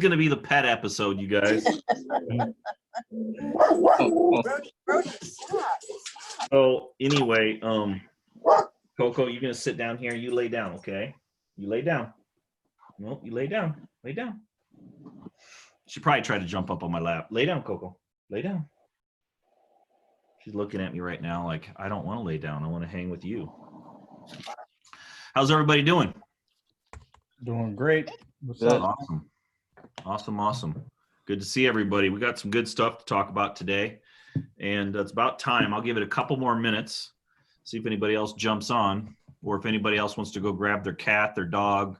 going to be the pet episode, you guys. So anyway, Coco, you're going to sit down here. You lay down, okay? You lay down. Nope, you lay down. Lay down. She probably tried to jump up on my lap. Lay down, Coco. Lay down. She's looking at me right now like, I don't want to lay down. I want to hang with you. How's everybody doing? Doing great. What's up? Awesome. Awesome, awesome. Good to see everybody. We got some good stuff to talk about today, and it's about time. I'll give it a couple more minutes, see if anybody else jumps on, or if anybody else wants to go grab their cat, their dog,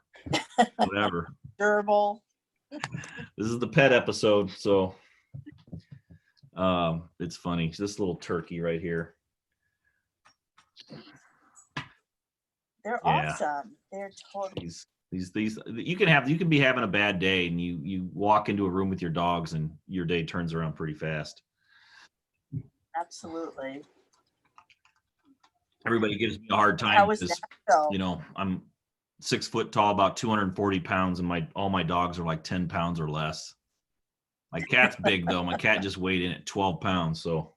whatever. Gerbil. This is the pet episode, so it's funny. This little turkey right here. They're awesome. They're totally. These you can be having a bad day, and you walk into a room with your dogs, and your day turns around pretty fast. Absolutely. Everybody gives me a hard time. How was that though? You know, I'm 6 foot tall, about 240 pounds, and all my dogs are like 10 pounds or less. My cat's big though. My cat just weighed in at 12 pounds, so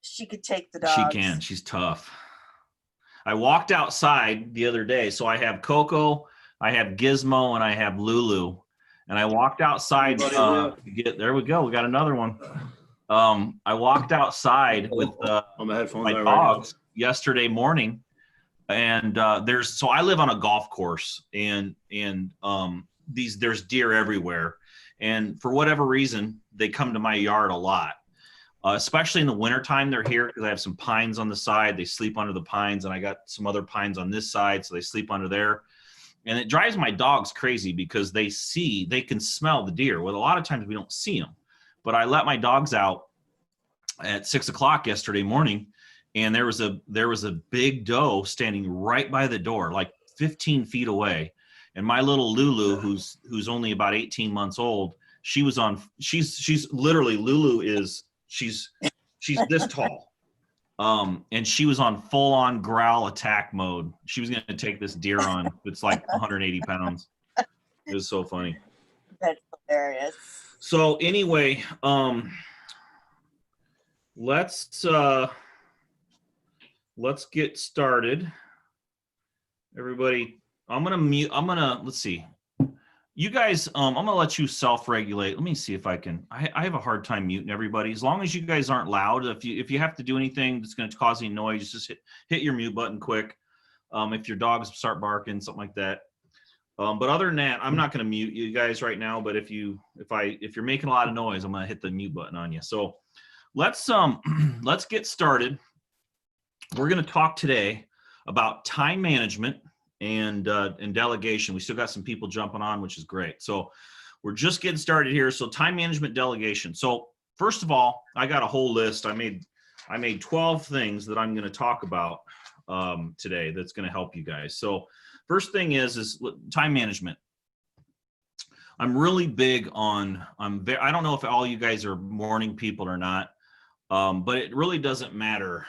she could take the dogs. She can. She's tough. I walked outside the other day, so I have Coco, I have Gizmo, and I have Lulu. And I walked outside to get. There we go. We got another one. I walked outside with my dogs yesterday morning, and so I live on a golf course, and there's deer everywhere, and for whatever reason they come to my yard a lot. Especially in the wintertime, they're here because I have some pines on the side. They sleep under the pines, and I got some other pines on this side, so they sleep under there. And it drives my dogs crazy because they can smell the deer. Well, a lot of times we don't see them. But I let my dogs out at 6 o'clock yesterday morning, and there was a big doe standing right by the door, like 15 feet away. And my little Lulu, who's only about 18 months old, she's literally, Lulu is. She's this tall, and she was on full-on growl attack mode. She was going to take this deer on. It's like 180 pounds. It was so funny. That's hilarious. So anyway, let's get started. Everybody, let's see. You guys, I'm going to let you self-regulate. Let me see if I can. I have a hard time muting everybody. As long as you guys aren't loud, if you have to do anything that's going to cause any noise, just hit your mute button quick. If your dogs start barking, something like that. But other than that, I'm not going to mute you guys right now. But if you're making a lot of noise, I'm going to hit the mute button on you. So let's get started. We're going to talk today about time management and delegation. We still got some people jumping on, which is great. So we're just getting started here. So time management, delegation. So first of all, I got a whole list. I made 12 things that I'm going to talk about today that's going to help you guys. So first thing is time management. I'm really big on, I don't know if all you guys are morning people or not, but it really doesn't matter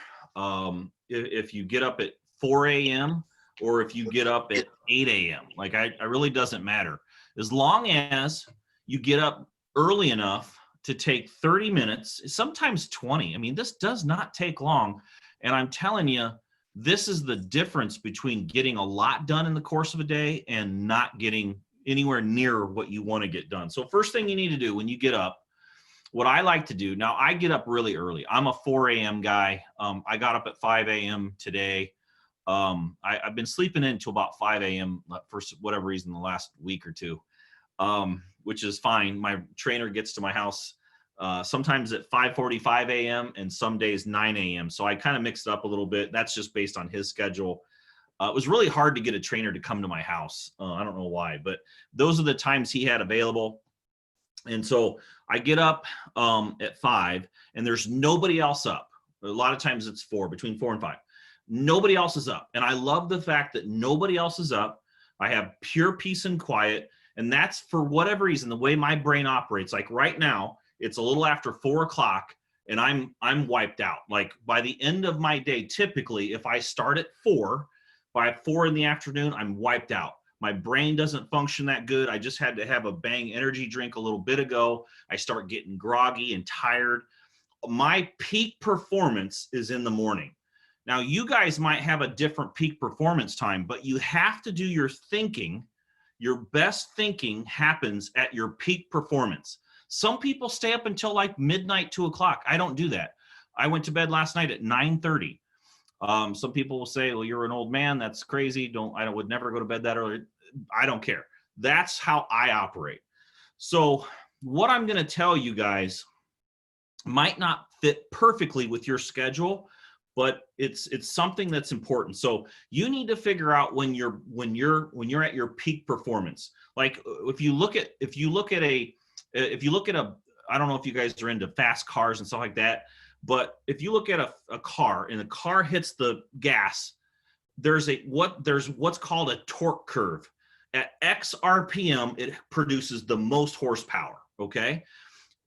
if you get up at 4 a.m. or if you get up at 8 a.m. Like I really doesn't matter. As long as you get up early enough to take 30 minutes, sometimes 20. I mean, this does not take long. And I'm telling you, this is the difference between getting a lot done in the course of a day and not getting anywhere near what you want to get done. So first thing you need to do when you get up, what I like to do, now I get up really early. I'm a 4 a.m. guy. I got up at 5 a.m. today. I've been sleeping in until about 5 a.m. for whatever reason the last week or two, which is fine. My trainer gets to my house sometimes at 5:45 a.m. and some days 9 a.m. So I kind of mixed it up a little bit. That's just based on his schedule. It was really hard to get a trainer to come to my house. I don't know why, but those are the times he had available. And so I get up at 5 and there's nobody else up. A lot of times it's between 4 and 5. Nobody else is up. And I love the fact that nobody else is up. I have pure peace and quiet. And that's for whatever reason, the way my brain operates. Like right now, it's a little after 4 o'clock and I'm wiped out. Like by the end of my day, typically, if I start at 4, by 4 in the afternoon, I'm wiped out. My brain doesn't function that good. I just had to have a Bang energy drink a little bit ago. I start getting groggy and tired. My peak performance is in the morning. Now, you guys might have a different peak performance time, but you have to do your thinking. Your best thinking happens at your peak performance. Some people stay up until like midnight, 2 o'clock. I don't do that. I went to bed last night at 9:30. Some people will say, well, you're an old man. That's crazy. I would never go to bed that early. I don't care. That's how I operate. So what I'm going to tell you guys might not fit perfectly with your schedule, but it's something that's important. So you need to figure out when you're at your peak performance. Like if you look at a, I don't know if you guys are into fast cars and stuff like that, but if you look at a car and the car hits the gas, there's what's called a torque curve. At X RPM, it produces the most horsepower, okay?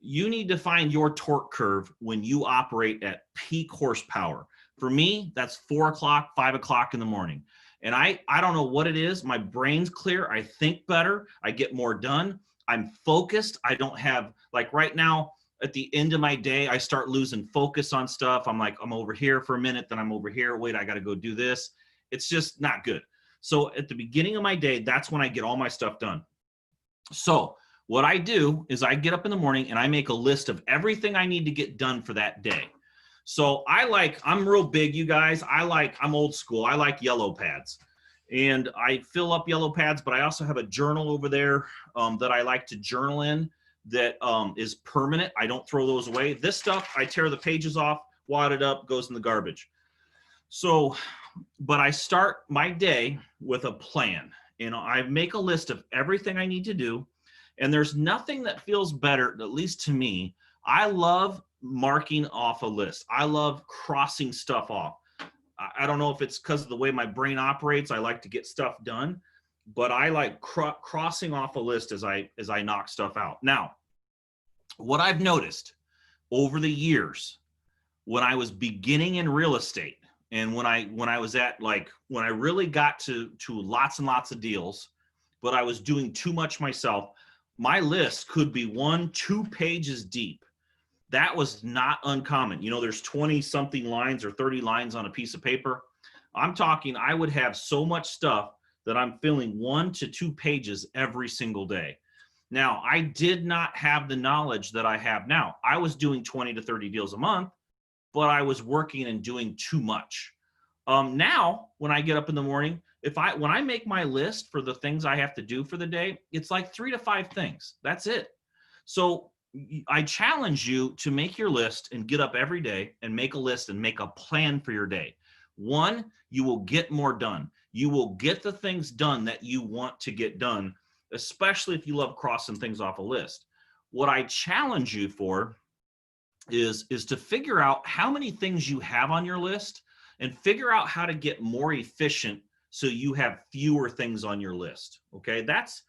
You need to find your torque curve when you operate at peak horsepower. For me, that's 4 o'clock, 5 o'clock in the morning. And I don't know what it is. My brain's clear. I think better. I get more done. I'm focused. I don't have, like right now, at the end of my day, I start losing focus on stuff. I'm like, I'm over here for a minute, then I'm over here. Wait, I got to go do this. It's just not good. So at the beginning of my day, that's when I get all my stuff done. So what I do is I get up in the morning and I make a list of everything I need to get done for that day. So I'm real big, you guys. I'm old school. I like yellow pads. And I fill up yellow pads, but I also have a journal over there that I like to journal in that is permanent. I don't throw those away. This stuff, I tear the pages off, wad it up, goes in the garbage. So, but I start my day with a plan. I make a list of everything I need to do. And there's nothing that feels better, at least to me. I love marking off a list. I love crossing stuff off. I don't know if it's because of the way my brain operates. I like to get stuff done, but I like crossing off a list as I knock stuff out. Now, what I've noticed over the years, when I was beginning in real estate, and when I was at when I really got to lots and lots of deals, but I was doing too much myself, my list could be 1-2 pages deep. That was not uncommon. There's 20 something lines or 30 lines on a piece of paper. I'm talking, I would have so much stuff that I'm filling 1 to 2 pages every single day. Now, I did not have the knowledge that I have now. I was doing 20 to 30 deals a month, but I was working and doing too much. Now, when I get up in the morning, when I make my list for the things I have to do for the day, it's like 3 to 5 things. That's it. So I challenge you to make your list and get up every day and make a list and make a plan for your day. One, you will get more done. You will get the things done that you want to get done, especially if you love crossing things off a list. What I challenge you for is to figure out how many things you have on your list and figure out how to get more efficient so you have fewer things on your list. Okay, that's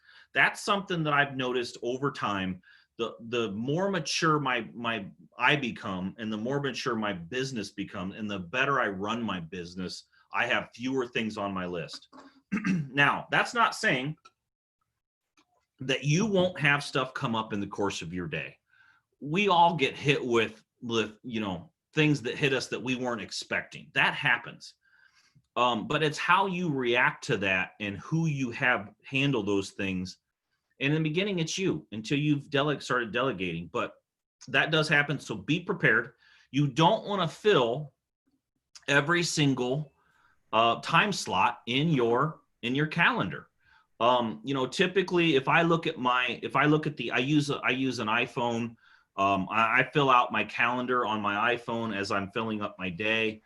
something that I've noticed over time. The more mature I become, and the more mature my business becomes, and the better I run my business, I have fewer things on my list. Now, that's not saying that you won't have stuff come up in the course of your day. We all get hit with things that hit us that we weren't expecting. That happens. But it's how you react to that and who you have handle those things. And in the beginning, it's you until you've started delegating. But that does happen. So be prepared. You don't want to fill every single time slot in your calendar. Typically, if I use an iPhone. I fill out my calendar on my iPhone as I'm filling up my day.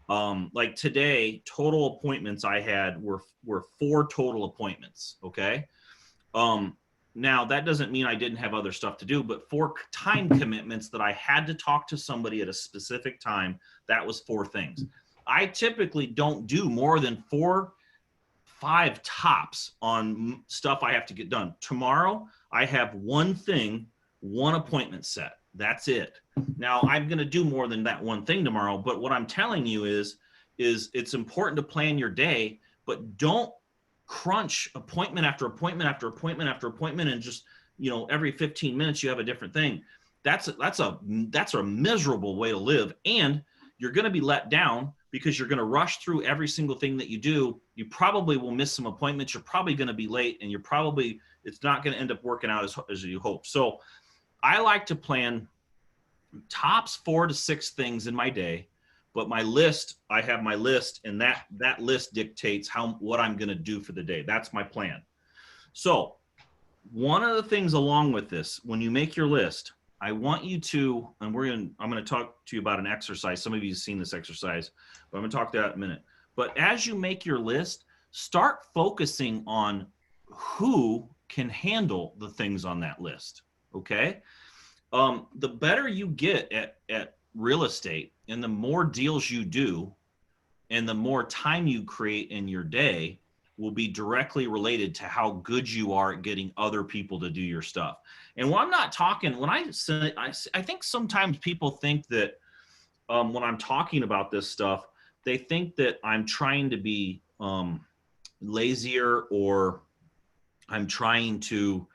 Like today, total appointments I had were 4 total appointments. Okay. Now that doesn't mean I didn't have other stuff to do, but 4 time commitments that I had to talk to somebody at a specific time. That was 4 things. I typically don't do more than 4, 5 tops on stuff I have to get done. Tomorrow, I have 1 thing, 1 appointment set. That's it. Now, I'm going to do more than that 1 thing tomorrow, but what I'm telling you is it's important to plan your day, but don't crunch appointment after appointment after appointment after appointment, and just, every 15 minutes you have a different thing. That's a miserable way to live. And you're going to be let down because you're going to rush through every single thing that you do. You probably will miss some appointments. You're probably going to be late, and it's not going to end up working out as you hope. So I like to plan tops 4 to 6 things in my day, but I have my list, and that list dictates what I'm going to do for the day. That's my plan. So one of the things along with this, when you make your list, I want you to, and I'm going to talk to you about an exercise. Some of you have seen this exercise, but I'm going to talk to that in a minute. But as you make your list, start focusing on who can handle the things on that list. Okay. The better you get at real estate, and the more deals you do, and the more time you create in your day, will be directly related to how good you are at getting other people to do your stuff. And when I'm not talking, when I say, I think sometimes people think that when I'm talking about this stuff, they think that I'm trying to be lazier, or I'm trying to,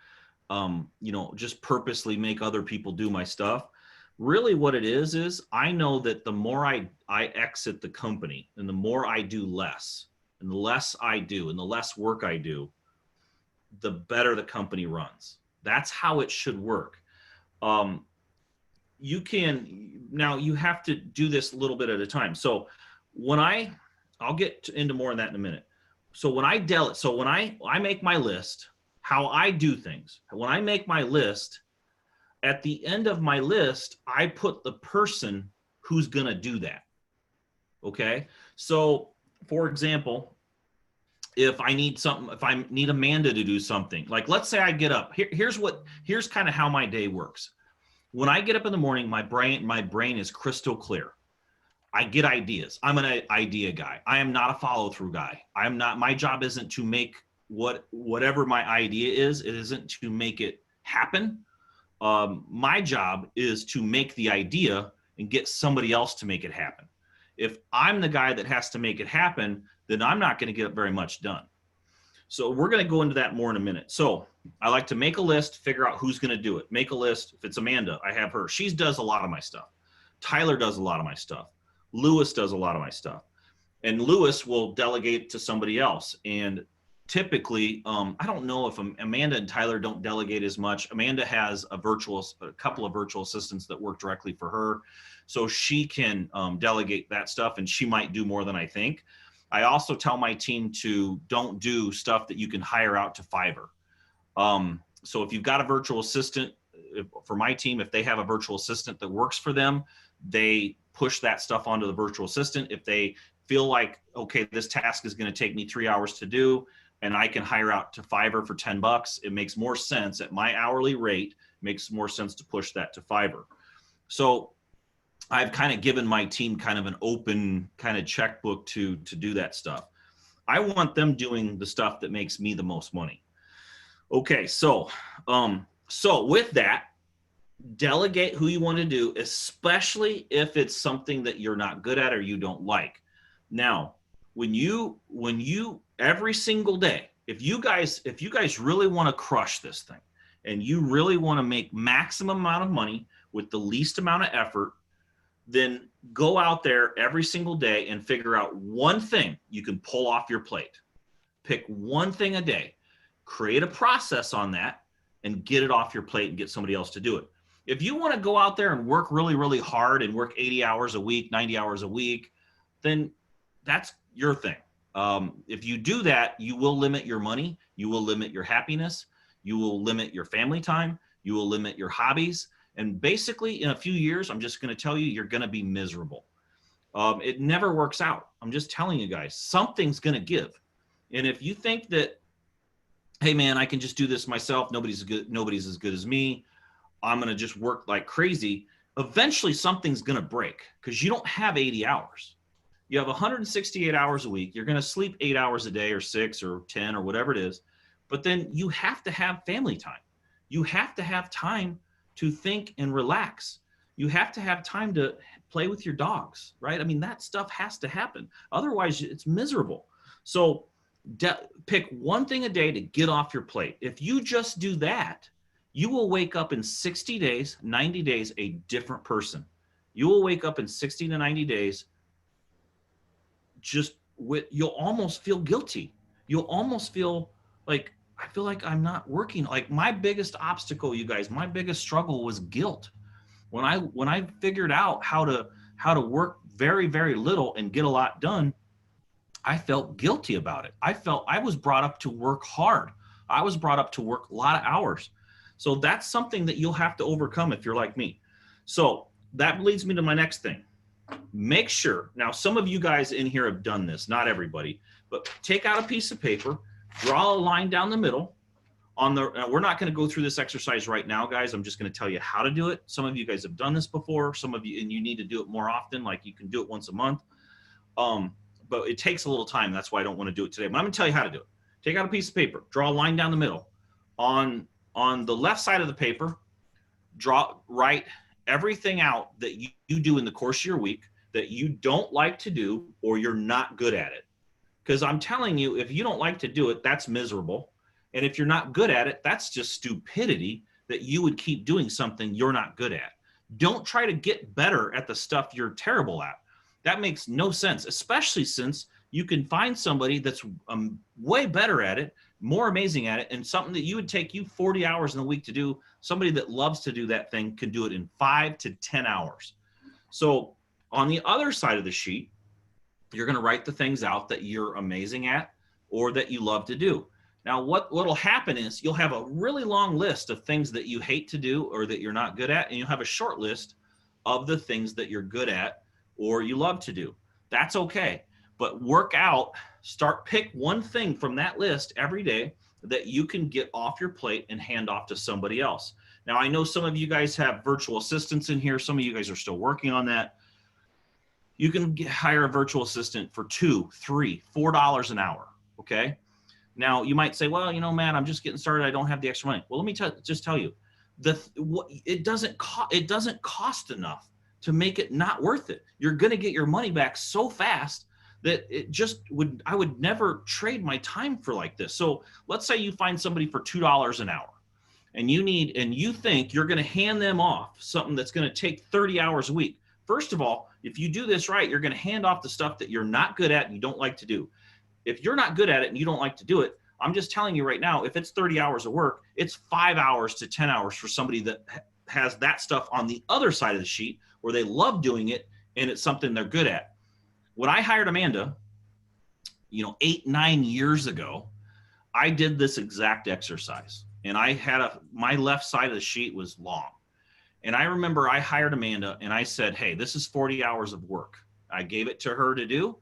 just purposely make other people do my stuff. Really what it is I know that the more I exit the company, and the more I do less, and the less I do, and the less work I do, the better the company runs. That's how it should work. Now you have to do this a little bit at a time. So when I'll get into more on that in a minute. So when I make my list, how I do things, when I make my list, at the end of my list, I put the person who's going to do that. Okay. So for example, if I need Amanda to do something, like let's say I get up, here's kind of how my day works. When I get up in the morning, my brain is crystal clear. I get ideas. I'm an idea guy. I am not a follow through guy. My job isn't to make whatever my idea is. It isn't to make it happen. My job is to make the idea and get somebody else to make it happen. If I'm the guy that has to make it happen, then I'm not going to get very much done. So we're going to go into that more in a minute. So I like to make a list, figure out who's going to do it. Make a list. If it's Amanda, I have her. She does a lot of my stuff. Tyler does a lot of my stuff. Lewis does a lot of my stuff. And Lewis will delegate to somebody else. And typically, I don't know if Amanda and Tyler don't delegate as much. Amanda has a couple of virtual assistants that work directly for her. So she can delegate that stuff, and she might do more than I think. I also tell my team to don't do stuff that you can hire out to Fiverr. So if you've got a virtual assistant, for my team, if they have a virtual assistant that works for them, they push that stuff onto the virtual assistant. If they feel like, okay, this task is going to take me 3 hours to do, and I can hire out to Fiverr for $10, it makes more sense at my hourly rate, makes more sense to push that to Fiverr. So I've kind of given my team kind of an open kind of checkbook to do that stuff. I want them doing the stuff that makes me the most money. Okay, so with that, delegate who you want to do, especially if it's something that you're not good at or you don't like. Now, when you every single day, if you guys really want to crush this thing, and you really want to make maximum amount of money with the least amount of effort, then go out there every single day and figure out one thing you can pull off your plate. Pick one thing a day, create a process on that, and get it off your plate and get somebody else to do it. If you want to go out there and work really, really hard and work 80 hours a week, 90 hours a week, then that's your thing. If you do that, you will limit your money, you will limit your happiness, you will limit your family time, you will limit your hobbies. And basically, in a few years, I'm just going to tell you, you're going to be miserable. It never works out. I'm just telling you guys, something's going to give. And if you think that, hey, man, I can just do this myself, nobody's as good as me, I'm going to just work like crazy, eventually something's going to break, because you don't have 80 hours. You have 168 hours a week. You're going to sleep 8 hours a day, or 6 or 10 or whatever it is. But then you have to have family time. You have to have time to think and relax. You have to have time to play with your dogs, right? I mean, that stuff has to happen. Otherwise, it's miserable. So Pick one thing a day to get off your plate. If you just do that, you will wake up in 60 days, 90 days, a different person. You will wake up in 60 to 90 days you'll almost feel guilty. You'll almost feel like, I feel like I'm not working. Like my biggest obstacle, you guys, my biggest struggle was guilt. When I figured out how to work very, very little and get a lot done, I felt guilty about it. I was brought up to work hard. I was brought up to work a lot of hours. So that's something that you'll have to overcome if you're like me. So that leads me to my next thing. Make sure, now some of you guys in here have done this, not everybody, but take out a piece of paper, draw a line down the middle we're not going to go through this exercise right now, guys. I'm just going to tell you how to do it. Some of you guys have done this before, some of you, and you need to do it more often. Like you can do it once a month. But it takes a little time. That's why I don't want to do it today, but I'm going to tell you how to do it. Take out a piece of paper, draw a line down the middle. On the left side of the paper, write everything out that you do in the course of your week that you don't like to do or you're not good at it. Because I'm telling you, if you don't like to do it, that's miserable. And if you're not good at it, that's just stupidity that you would keep doing something you're not good at. Don't try to get better at the stuff you're terrible at. That makes no sense, especially since you can find somebody that's way better at it, more amazing at it, and something that you would take you 40 hours in a week to do, somebody that loves to do that thing can do it in 5 to 10 hours. So on the other side of the sheet, you're going to write the things out that you're amazing at or that you love to do. Now, what'll happen is you'll have a really long list of things that you hate to do or that you're not good at, and you'll have a short list of the things that you're good at or you love to do. That's okay. But pick one thing from that list every day that you can get off your plate and hand off to somebody else. Now, I know some of you guys have virtual assistants in here. Some of you guys are still working on that. You can hire a virtual assistant for $2, $3, $4 an hour, okay? Now, you might say, well, Matt, I'm just getting started. I don't have the extra money. Well, let me just tell you, it doesn't cost enough to make it not worth it. You're going to get your money back so fast that I would never trade my time for like this. So let's say you find somebody for $2 an hour and you think you're going to hand them off something that's going to take 30 hours a week. First of all, if you do this right, you're going to hand off the stuff that you're not good at and you don't like to do. If you're not good at it and you don't like to do it, I'm just telling you right now, if it's 30 hours of work, it's 5 hours to 10 hours for somebody that has that stuff on the other side of the sheet where they love doing it and it's something they're good at. When I hired Amanda, 8-9 years ago, I did this exact exercise and my left side of the sheet was long. And I remember I hired Amanda and I said, hey, this is 40 hours of work. I gave it to her to do.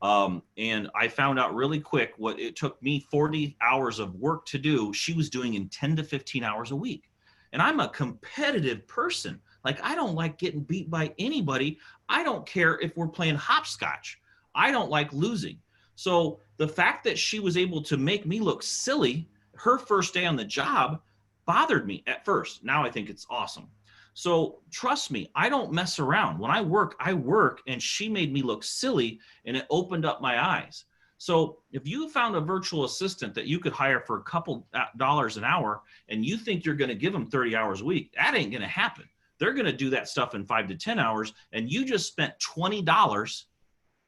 And I found out really quick what it took me 40 hours of work to do, she was doing in 10 to 15 hours a week. And I'm a competitive person. Like, I don't like getting beat by anybody. I don't care if we're playing hopscotch. I don't like losing. So the fact that she was able to make me look silly her first day on the job bothered me at first. Now I think it's awesome. So trust me, I don't mess around. When I work, and she made me look silly and it opened up my eyes. So if you found a virtual assistant that you could hire for a couple dollars an hour and you think you're going to give them 30 hours a week, that ain't going to happen. They're going to do that stuff in 5 to 10 hours and you just spent $20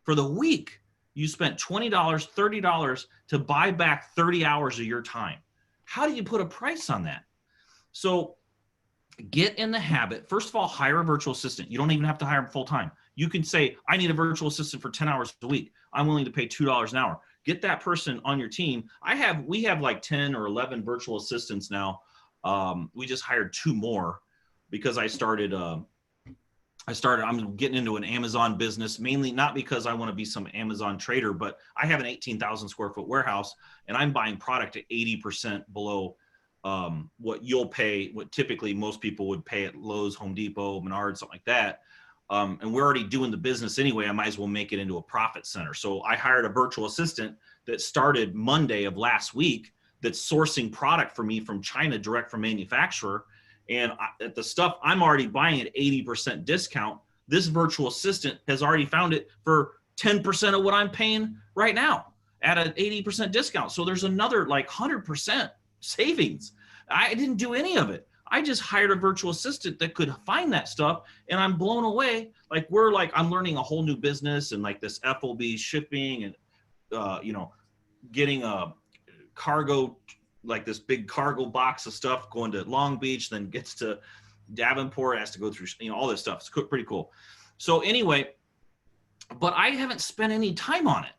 for the week. You spent $20, $30 to buy back 30 hours of your time. How do you put a price on that? So get in the habit. First of all, hire a virtual assistant. You don't even have to hire them full time. You can say, I need a virtual assistant for 10 hours a week. I'm willing to pay $2 an hour. Get that person on your team. We have like 10 or 11 virtual assistants now. We just hired 2 more because I'm getting into an Amazon business, mainly not because I want to be some Amazon trader, but I have an 18,000 square foot warehouse and I'm buying product at 80% below what you'll pay, what typically most people would pay at Lowe's, Home Depot, Menards, something like that. And we're already doing the business anyway. I might as well make it into a profit center. So I hired a virtual assistant that started Monday of last week that's sourcing product for me from China, direct from manufacturer. And at the stuff I'm already buying at 80% discount, this virtual assistant has already found it for 10% of what I'm paying right now. at an 80% discount. So there's another like 100% savings. I didn't do any of it. I just hired a virtual assistant that could find that stuff, and I'm blown away. Like I'm learning a whole new business and like this FOB shipping and, getting a cargo, like this big cargo box of stuff going to Long Beach, then gets to Davenport, has to go through, all this stuff. It's pretty cool. So anyway, but I haven't spent any time on it.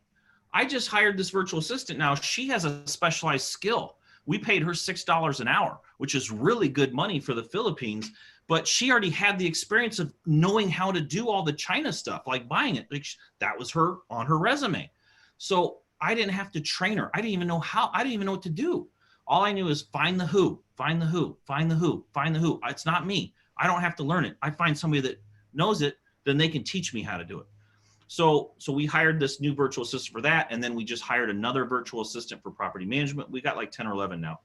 I just hired this virtual assistant. Now she has a specialized skill. We paid her $6 an hour, which is really good money for the Philippines, but she already had the experience of knowing how to do all the China stuff, like buying it. Like that was her on her resume. So I didn't have to train her. I didn't even know how, I didn't even know what to do. All I knew is find the who, find the who, find the who, find the who. It's not me. I don't have to learn it. I find somebody that knows it, then they can teach me how to do it. So we hired this new virtual assistant for that. And then we just hired another virtual assistant for property management. We got like 10 or 11 now.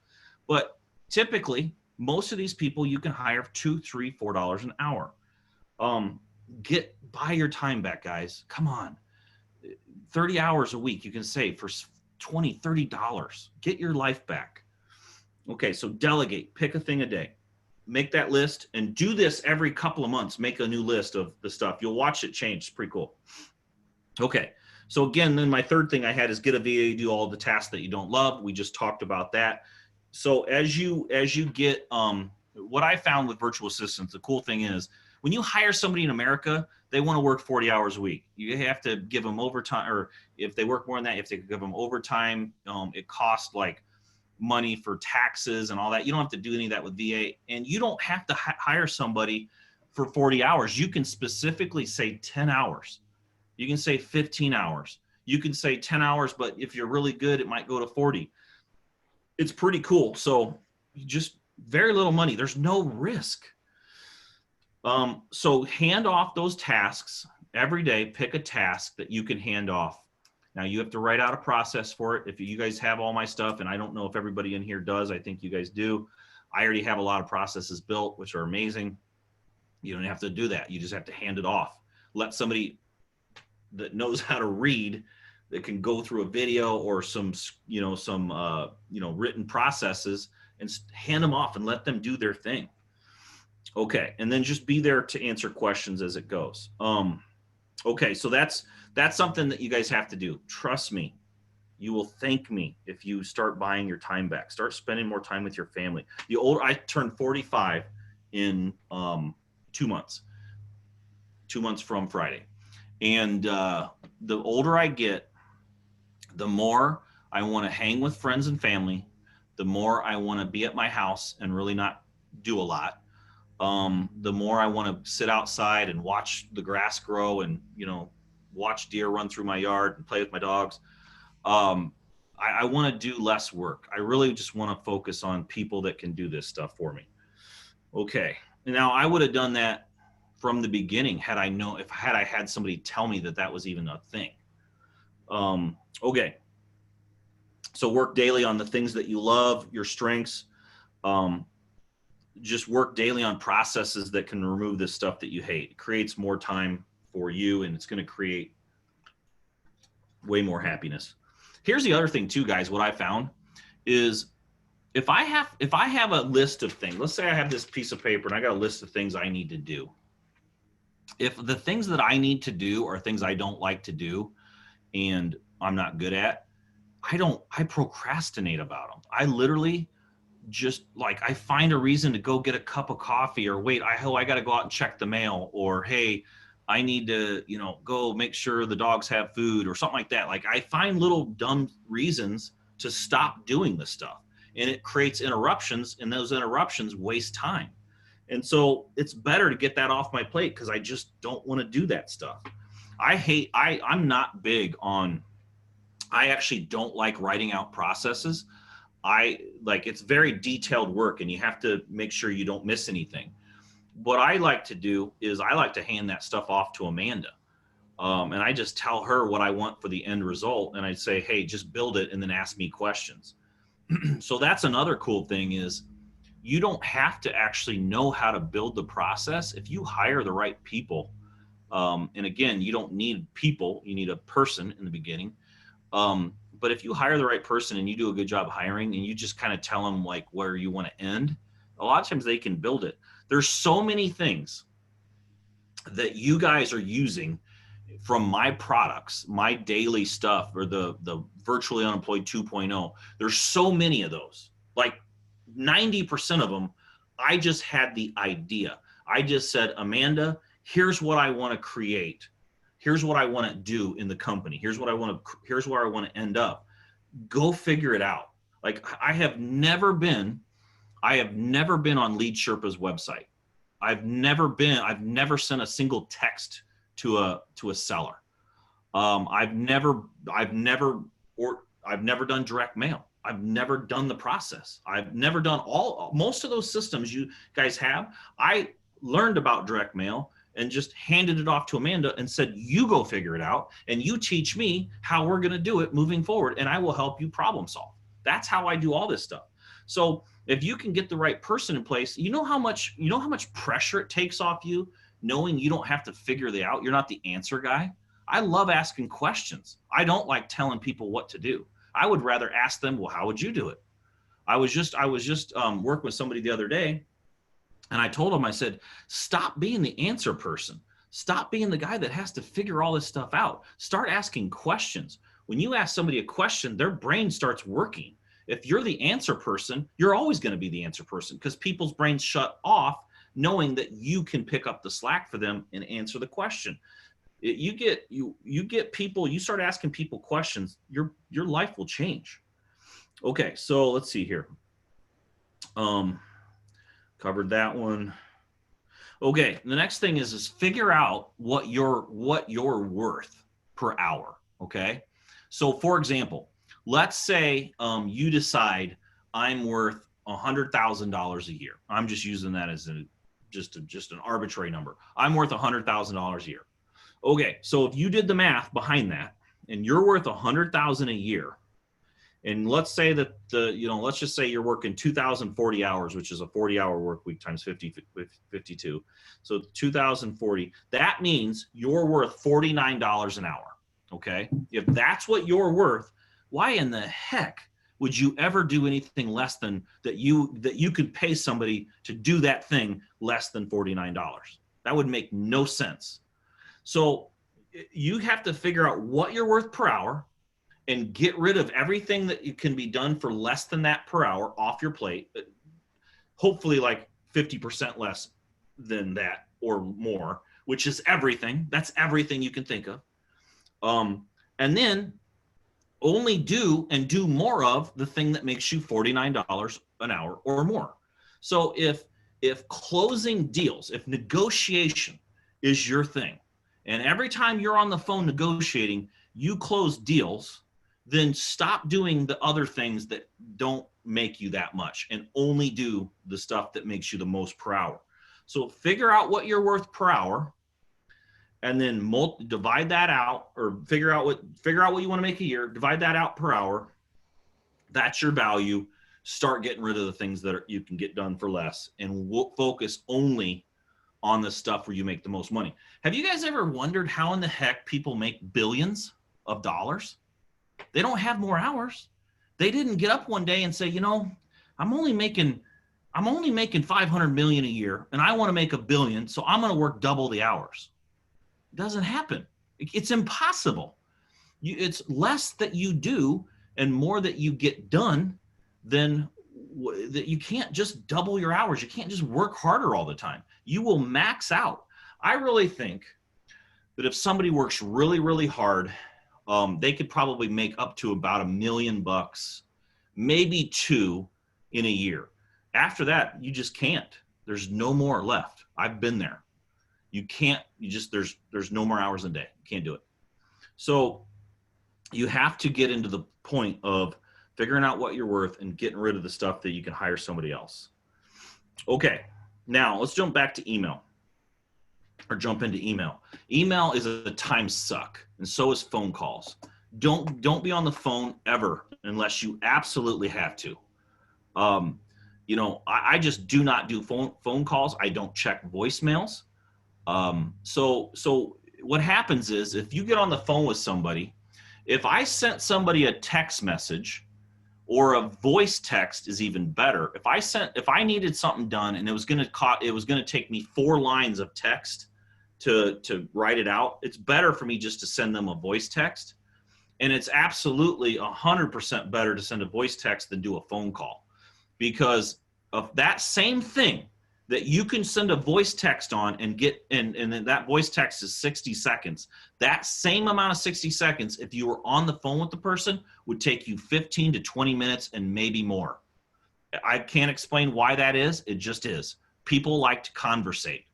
But typically, most of these people you can hire $2, $3, $4 an hour. Buy your time back, guys. Come on. 30 hours a week you can save for $20, $30. Get your life back. Okay, so delegate. Pick a thing a day. Make that list and do this every couple of months. Make a new list of the stuff. You'll watch it change. It's pretty cool. Okay, so again, then my third thing I had is get a VA to do all the tasks that you don't love. We just talked about that. So as you get, what I found with virtual assistants, the cool thing is when you hire somebody in America, they want to work 40 hours a week. You have to give them overtime, or if they work more than that, if they give them overtime, it costs like money for taxes and all that. You don't have to do any of that with VA, and you don't have to hire somebody for 40 hours. You can specifically say 10 hours. You can say 15 hours. You can say 10 hours, but if you're really good, it might go to 40. It's pretty cool. So just very little money. There's no risk. So hand off those tasks every day. Pick a task that you can hand off. Now you have to write out a process for it. If you guys have all my stuff, and I don't know if everybody in here does, I think you guys do. I already have a lot of processes built, which are amazing. You don't have to do that. You just have to hand it off. Let somebody that knows how to read, that can go through a video or some written processes, and hand them off and let them do their thing. Okay, and then just be there to answer questions as it goes. Okay, so that's something that you guys have to do. Trust me, you will thank me if you start buying your time back. Start spending more time with your family. I turned 45 in 2 months. 2 months from Friday. And the older I get, the more I want to hang with friends and family, the more I want to be at my house and really not do a lot. The more I want to sit outside and watch the grass grow and, watch deer run through my yard and play with my dogs. I want to do less work. I really just want to focus on people that can do this stuff for me. Okay. Now I would have done that from the beginning had I had somebody tell me that was even a thing. Okay. So work daily on the things that you love, your strengths. Just work daily on processes that can remove this stuff that you hate. It creates more time for you, and it's going to create way more happiness. Here's the other thing too, guys. What I found is if I have a list of things, let's say I have this piece of paper and I got a list of things I need to do. If the things that I need to do are things I don't like to do and I'm not good at, I procrastinate about them. I literally just I find a reason to go get a cup of coffee, or wait, I got to go out and check the mail, or hey, I need to, go make sure the dogs have food or something like that. Like I find little dumb reasons to stop doing this stuff, and it creates interruptions, and those interruptions waste time. And so it's better to get that off my plate because I just don't want to do that stuff. I'm not big on, I actually don't like writing out processes. It's very detailed work and you have to make sure you don't miss anything. What I like to do is I like to hand that stuff off to Amanda. And I just tell her what I want for the end result. And I say, hey, just build it and then ask me questions. So that's another cool thing is you don't have to actually know how to build the process. If you hire the right people, and again, you don't need people, you need a person in the beginning. But But if you hire the right person and you do a good job hiring and you just kind of tell them like where you want to end, a lot of times they can build it. There's so many things that you guys are using from my products, my daily stuff, or the virtually unemployed 2.0. There's so many of those, like 90% of them. I just had the idea. I just said, Amanda, here's what I want to create. Here's what I want to do in the company. Here's where I want to end up. Go figure it out. Like I have never been on Lead Sherpa's website. I've never sent a single text to a seller. I've never done direct mail. I've never done the process. I've never done most of those systems you guys have. I learned about direct mail and just handed it off to Amanda and said, you go figure it out and you teach me how we're going to do it moving forward, and I will help you problem solve. That's how I do all this stuff. So if you can get the right person in place, you know how much pressure it takes off you knowing you don't have to figure it out. You're not the answer guy. I love asking questions. I don't like telling people what to do. I would rather ask them, well, how would you do it? I was just working with somebody the other day, and I told him, I said, stop being the answer person. Stop being the guy that has to figure all this stuff out. Start asking questions. When you ask somebody a question, their brain starts working. If you're the answer person, you're always going to be the answer person because people's brains shut off knowing that you can pick up the slack for them and answer the question. You get people, you start asking people questions, your life will change. Okay, so let's see here. Covered that one. Okay, the next thing is figure out what you're worth per hour. Okay, so for example, let's say you decide I'm worth $100,000 a year. I'm just using that as just an arbitrary number. I'm worth $100,000 a year. Okay, so if you did the math behind that, and you're worth $100,000 a year, and let's say that let's just say you're working 2,040 hours, which is a 40-hour work week times 52. So 2,040. That means you're worth $49 an hour. Okay, if that's what you're worth, why in the heck would you ever do anything less than that? You could pay somebody to do that thing less than $49. That would make no sense. So you have to figure out what you're worth per hour and get rid of everything that can be done for less than that per hour off your plate. Hopefully like 50% less than that or more, which is everything. That's everything you can think of. And then only do more of the thing that makes you $49 an hour or more. So if closing deals, if negotiation is your thing, and every time you're on the phone negotiating, you close deals, then stop doing the other things that don't make you that much and only do the stuff that makes you the most per hour. So figure out what you're worth per hour, and then divide that out, or figure out what you want to make a year, divide that out per hour. That's your value. Start getting rid of the things that you can get done for less, and focus only on the stuff where you make the most money. Have you guys ever wondered how in the heck people make billions of dollars? They don't have more hours. They didn't get up one day and say, I'm only making 500 million a year and I want to make $1 billion. So I'm going to work double the hours. It doesn't happen. It's impossible. It's less that you do and more that you get done than that. You can't just double your hours. You can't just work harder all the time. You will max out. I really think that if somebody works really, really hard, they could probably make up to about $1 million, maybe $2 million in a year. After that, you just can't. There's no more left. I've been there. You can't, there's no more hours in a day. You can't do it. So you have to get into the point of figuring out what you're worth and getting rid of the stuff that you can hire somebody else. Okay, now let's jump back to email, or jump into email. Email is a time suck, and so is phone calls. Don't be on the phone ever unless you absolutely have to. I just do not do phone calls. I don't check voicemails. So what happens is if you get on the phone with somebody If I sent somebody a text message, or a voice text is even better. If I needed something done and it was going to take me 4 lines of text to write it out, it's better for me just to send them a voice text. And it's absolutely 100% better to send a voice text than do a phone call, because of that same thing that you can send a voice text on and get, and then that voice text is 60 seconds. That same amount of 60 seconds, if you were on the phone with the person, would take you 15 to 20 minutes and maybe more. I can't explain why that is. It just is. People like to conversate,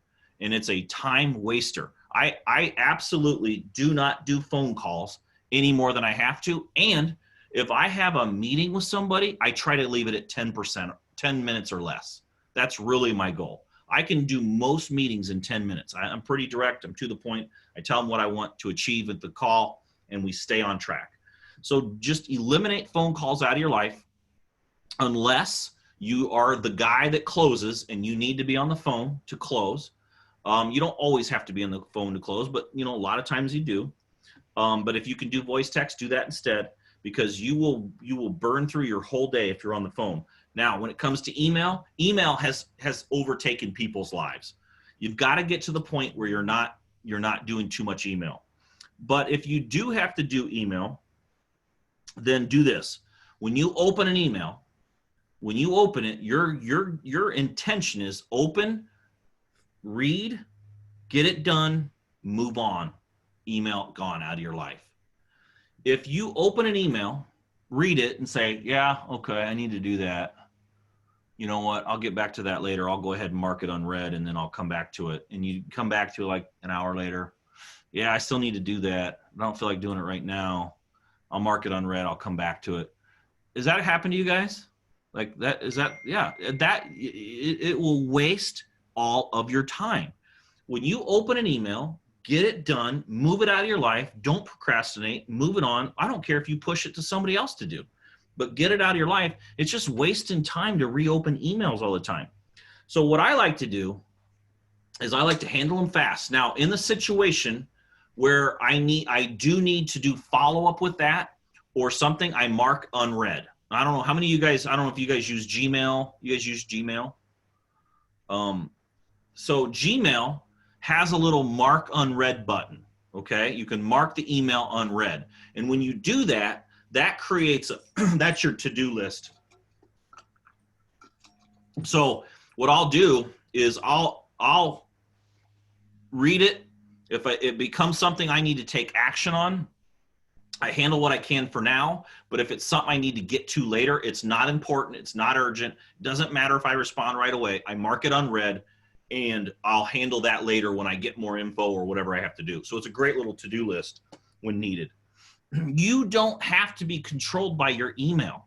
and it's a time waster. I absolutely do not do phone calls any more than I have to. And if I have a meeting with somebody, I try to leave it at 10%, 10 minutes or less. That's really my goal. I can do most meetings in 10 minutes. I'm pretty direct. I'm to the point. I tell them what I want to achieve at the call, and we stay on track. So just eliminate phone calls out of your life, unless you are the guy that closes and you need to be on the phone to close. You don't always have to be on the phone to close, but a lot of times you do. But if you can do voice text, do that instead, because you will burn through your whole day if you're on the phone. Now, when it comes to email has overtaken people's lives. You've got to get to the point where you're not doing too much email. But if you do have to do email, then do this. When you open an email, when you open it, your intention is open, read, get it done, move on. Email gone out of your life. If you open an email, read it and say, yeah, okay, I need to do that. You know what? I'll get back to that later. I'll go ahead and mark it unread, and then I'll come back to it. And you come back to it like an hour later. Yeah, I still need to do that. I don't feel like doing it right now. I'll mark it unread. I'll come back to it. Does that happen to you guys? Like that? Is that, yeah, that it will waste all of your time. When you open an email, get it done, move it out of your life. Don't procrastinate, move it on. I don't care if you push it to somebody else to do, but get it out of your life. It's just wasting time to reopen emails all the time. So what I like to do is I like to handle them fast. Now, in the situation where I do need to do follow-up with that or something, I mark unread. I don't know how many of you guys, I don't know if you guys use Gmail. You guys use Gmail? So Gmail has a little mark unread button, okay? You can mark the email unread. And when you do that, that creates that's your to-do list. So what I'll do is I'll read it. If it becomes something I need to take action on, I handle what I can for now. But if it's something I need to get to later, it's not important, it's not urgent. It doesn't matter if I respond right away. I mark it unread, and I'll handle that later when I get more info or whatever I have to do. So it's a great little to-do list when needed. You don't have to be controlled by your email.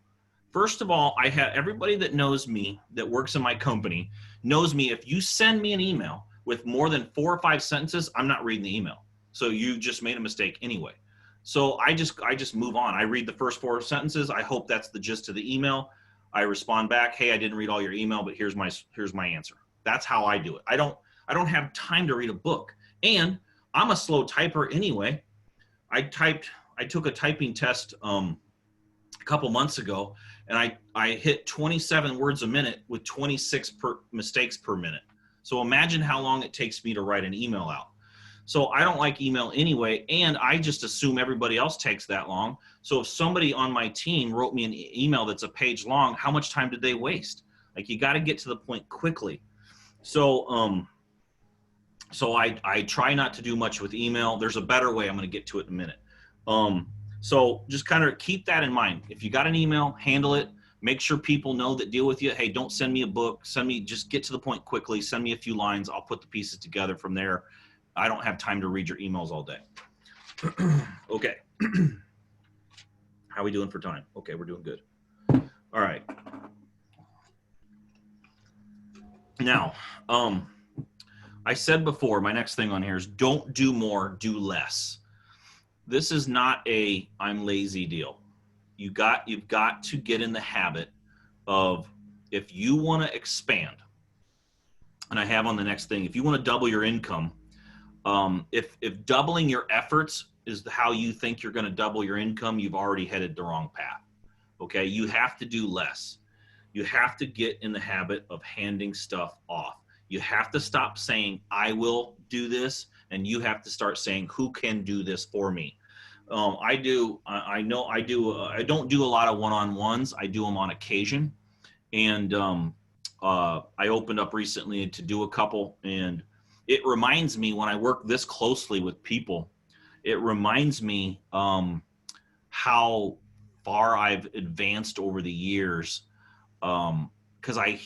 First of all, I have everybody that knows me, that works in my company, knows me. If you send me an email with more than 4 or 5 sentences, I'm not reading the email. So you just made a mistake anyway. So I just move on. I read the first 4 sentences. I hope that's the gist of the email. I respond back, hey, I didn't read all your email, but here's my answer. That's how I do it. I don't have time to read a book. And I'm a slow typer anyway. I took a typing test a couple months ago, and I hit 27 words a minute with 26 mistakes per minute. So imagine how long it takes me to write an email out. So I don't like email anyway, and I just assume everybody else takes that long. So if somebody on my team wrote me an email that's a page long, how much time did they waste? Like, you got to get to the point quickly. So I try not to do much with email. There's a better way. I'm going to get to it in a minute. So just kind of keep that in mind. If you got an email, handle it. Make sure people know that deal with you. Hey, don't send me a book. Just get to the point quickly. Send me a few lines. I'll put the pieces together from there. I don't have time to read your emails all day. Okay. How are we doing for time? Okay, we're doing good. All right. Now, I said before, my next thing on here is don't do more, do less. This is not a I'm lazy deal. You've got to get in the habit of, if you want to expand, and I have on the next thing, if you want to double your income, If doubling your efforts is how you think you're going to double your income, you've already headed the wrong path. Okay, you have to do less. You have to get in the habit of handing stuff off. You have to stop saying, I will do this, and you have to start saying, who can do this for me? I don't do a lot of one-on-ones. I do them on occasion. And I opened up recently to do a couple, and it reminds me when I work this closely with people, it reminds me how far I've advanced over the years. Because I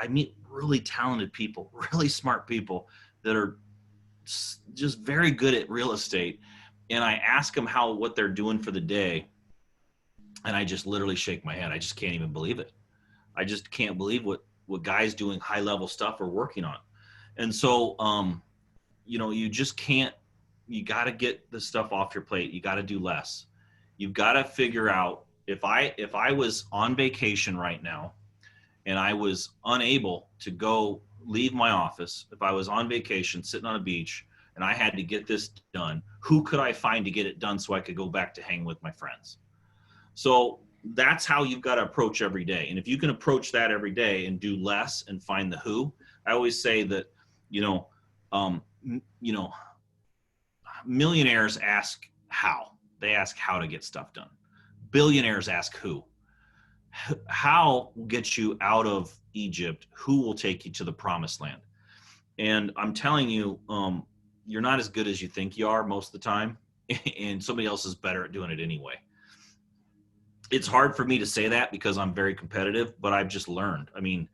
meet really talented people, really smart people that are just very good at real estate, and I ask them what they're doing for the day, and I just literally shake my head. I just can't even believe it. I just can't believe what guys doing high level stuff are working on. And so, you just can't. You got to get the stuff off your plate. You got to do less. You've got to figure out if I was on vacation right now and I was unable to go leave my office, if I was on vacation sitting on a beach and I had to get this done, who could I find to get it done so I could go back to hang with my friends? So that's how you've got to approach every day. And if you can approach that every day and do less and find the who, I always say that, millionaires ask how. They ask how to get stuff done. Billionaires ask who. How will get you out of Egypt? Who will take you to the promised land? And I'm telling you, you're not as good as you think you are most of the time, and somebody else is better at doing it anyway. It's hard for me to say that because I'm very competitive, but I've just learned. I mean,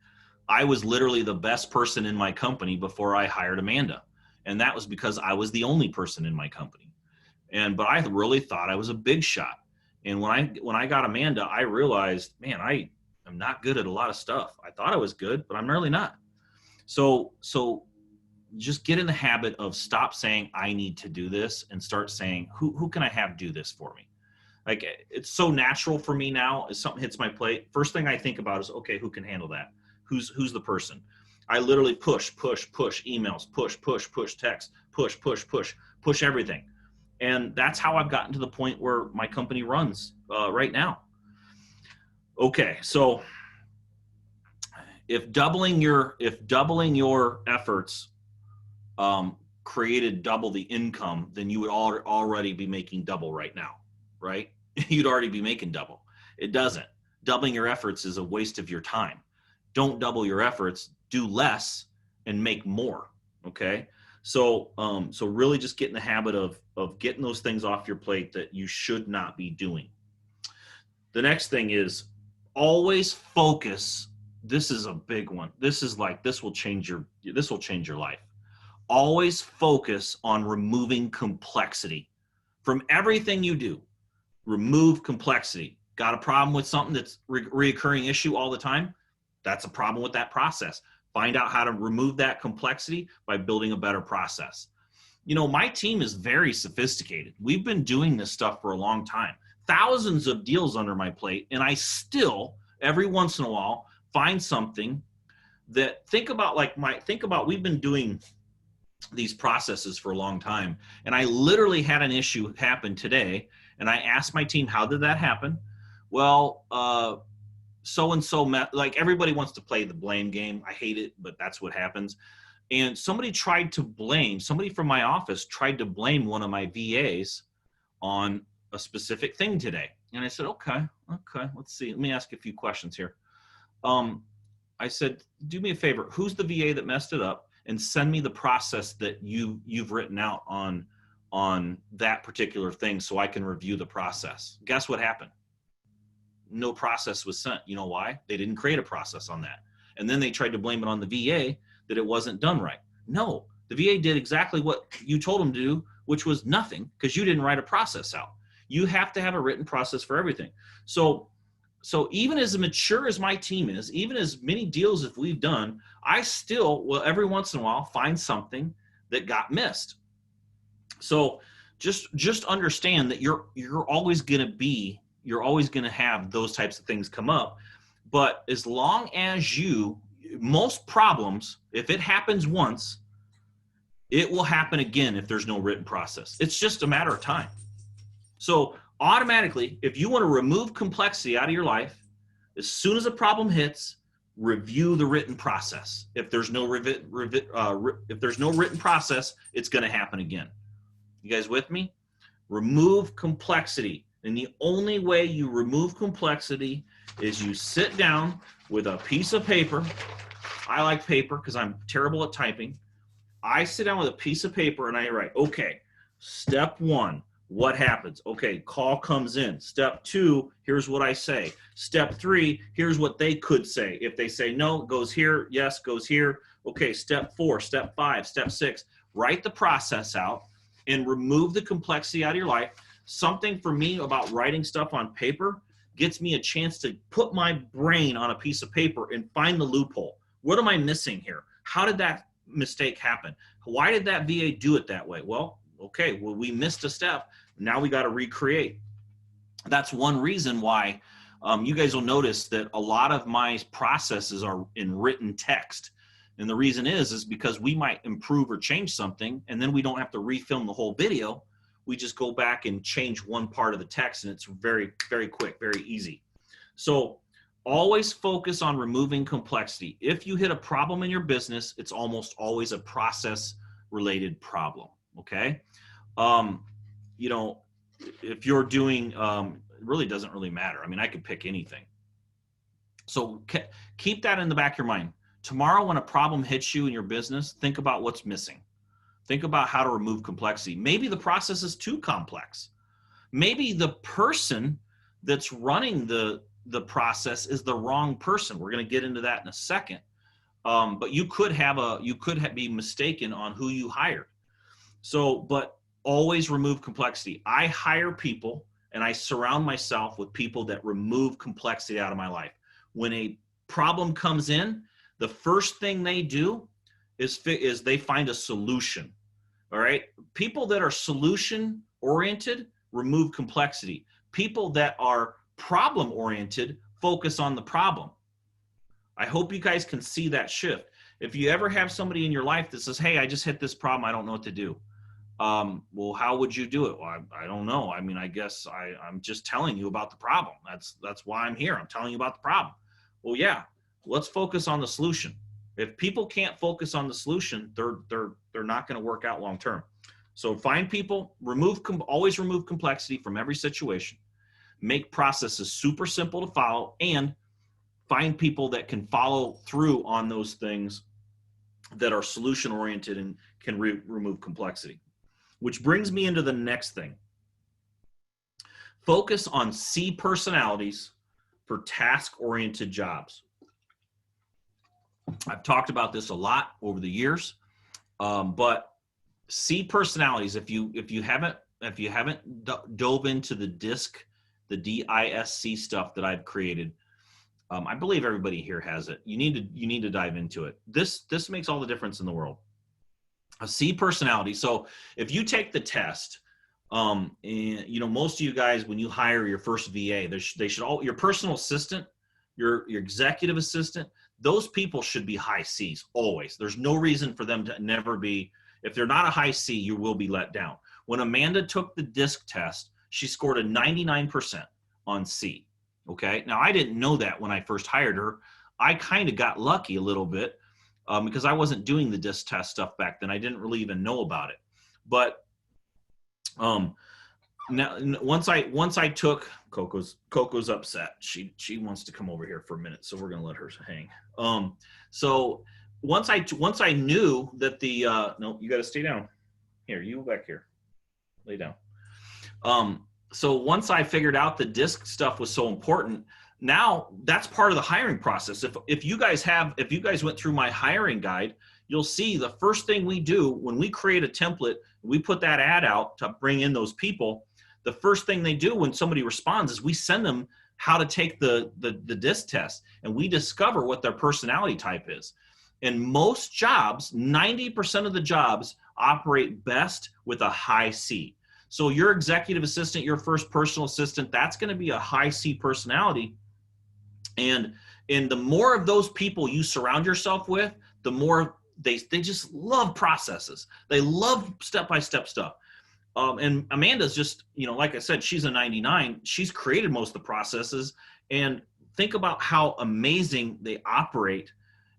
I was literally the best person in my company before I hired Amanda. And that was because I was the only person in my company. But I really thought I was a big shot. And when I got Amanda, I realized, man, I am not good at a lot of stuff. I thought I was good, but I'm really not. So just get in the habit of stop saying I need to do this and start saying, who can I have do this for me? Like, it's so natural for me now. If something hits my plate, first thing I think about is, okay, who can handle that? Who's the person? I literally push emails, push text, push everything. And that's how I've gotten to the point where my company runs right now. Okay, so if doubling your efforts created double the income, then you would already be making double right now, right? You'd already be making double. It doesn't. Doubling your efforts is a waste of your time. Don't double your efforts. Do less and make more. Okay. So really just get in the habit of getting those things off your plate that you should not be doing. The next thing is always focus. This is a big one. This will change your life. Always focus on removing complexity from everything you do. Remove complexity. Got a problem with something that's reoccurring issue all the time? That's a problem with that process. Find out how to remove that complexity by building a better process. My team is very sophisticated. We've been doing this stuff for a long time. Thousands of deals under my plate, and I still, every once in a while, find something that think about we've been doing these processes for a long time. And I literally had an issue happen today, and I asked my team, how did that happen? Well, so-and-so like everybody wants to play the blame game. I hate it, but that's what happens. And somebody from my office tried to blame one of my VAs on a specific thing today. And I said, okay, let's see. Let me ask a few questions here. I said, do me a favor. Who's the VA that messed it up? And send me the process that you've written out on that particular thing so I can review the process. Guess what happened? No process was sent. You know why? They didn't create a process on that. And then they tried to blame it on the VA that it wasn't done right. No, the VA did exactly what you told them to do, which was nothing, because you didn't write a process out. You have to have a written process for everything. So even as mature as my team is, even as many deals as we've done, I still will every once in a while find something that got missed. So just understand that you're always going to have those types of things come up. But as long as most problems, if it happens once, It will happen again if there's no written process. It's just a matter of time. So automatically, if you want to remove complexity out of your life, as soon as a problem hits, review the written process. If there's no if there's no written process, it's going to happen again. You guys with me? Remove complexity. And the only way you remove complexity is you sit down with a piece of paper. I like paper because I'm terrible at typing. I sit down with a piece of paper and I write, okay, step 1, what happens? Okay, call comes in. Step 2, here's what I say. Step 3, here's what they could say. If they say no, it goes here. Yes, goes here. Okay, step 4, step 5, step 6. Write the process out and remove the complexity out of your life. Something for me about writing stuff on paper gets me a chance to put my brain on a piece of paper and find the loophole. What am I missing here? How did that mistake happen? Why did that VA do it that way? Well, okay, well, we missed a step. Now we got to recreate. That's one reason why you guys will notice that a lot of my processes are in written text. And the reason is because we might improve or change something, and then we don't have to refilm the whole video. We just go back and change one part of the text, and it's very, very quick, very easy. So always focus on removing complexity. If you hit a problem in your business, it's almost always a process-related problem, okay? You know, if you're doing, it really doesn't really matter. I mean, I could pick anything. So keep that in the back of your mind. Tomorrow when a problem hits you in your business, think about what's missing. Think about how to remove complexity. Maybe the process is too complex. Maybe the person that's running the process is the wrong person. We're going to get into that in a second. But you could be mistaken on who you hired. So, but always remove complexity. I hire people and I surround myself with people that remove complexity out of my life. When a problem comes in, the first thing they do is they find a solution. All right. People that are solution oriented remove complexity. People that are problem oriented focus on the problem. I hope you guys can see that shift. If you ever have somebody in your life that says, hey, I just hit this problem, I don't know what to do. Well, how would you do it? Well, I don't know. I mean, I guess I'm just telling you about the problem. That's why I'm here. I'm telling you about the problem. Well, yeah, let's focus on the solution. If people can't focus on the solution, they're not going to work out long term. So find people, always remove complexity from every situation, make processes super simple to follow, and find people that can follow through on those things that are solution oriented and can remove complexity. Which brings me into the next thing. Focus on C personalities for task-oriented jobs. I've talked about this a lot over the years, but C personalities. If you haven't dove into the DISC, the DISC stuff that I've created, I believe everybody here has it. You need to dive into it. This makes all the difference in the world. A C personality. So if you take the test, and you know, most of you guys, when you hire your first VA, they should all, your personal assistant, your executive assistant, those people should be high C's always. There's no reason for them to never be. If they're not a high C, you will be let down. When Amanda took the DISC test, she scored a 99% on C. Okay. Now I didn't know that when I first hired her. I kind of got lucky a little bit because I wasn't doing the DISC test stuff back then. I didn't really even know about it. But now once I took Coco's upset. She wants to come over here for a minute, so we're gonna let her hang. So once I knew that the no, you got to stay down. Here, you go back here, lay down. So once I figured out the DISC stuff was so important, now that's part of the hiring process. If you guys went through my hiring guide, you'll see the first thing we do when we create a template, we put that ad out to bring in those people. The first thing they do when somebody responds is we send them how to take the DISC test, and we discover what their personality type is. And most jobs, 90% of the jobs operate best with a high C. So your executive assistant, your first personal assistant, that's going to be a high C personality. And the more of those people you surround yourself with, the more they just love processes. They love step-by-step stuff. And Amanda's just, like I said, she's a 99. She's created most of the processes, and think about how amazing they operate.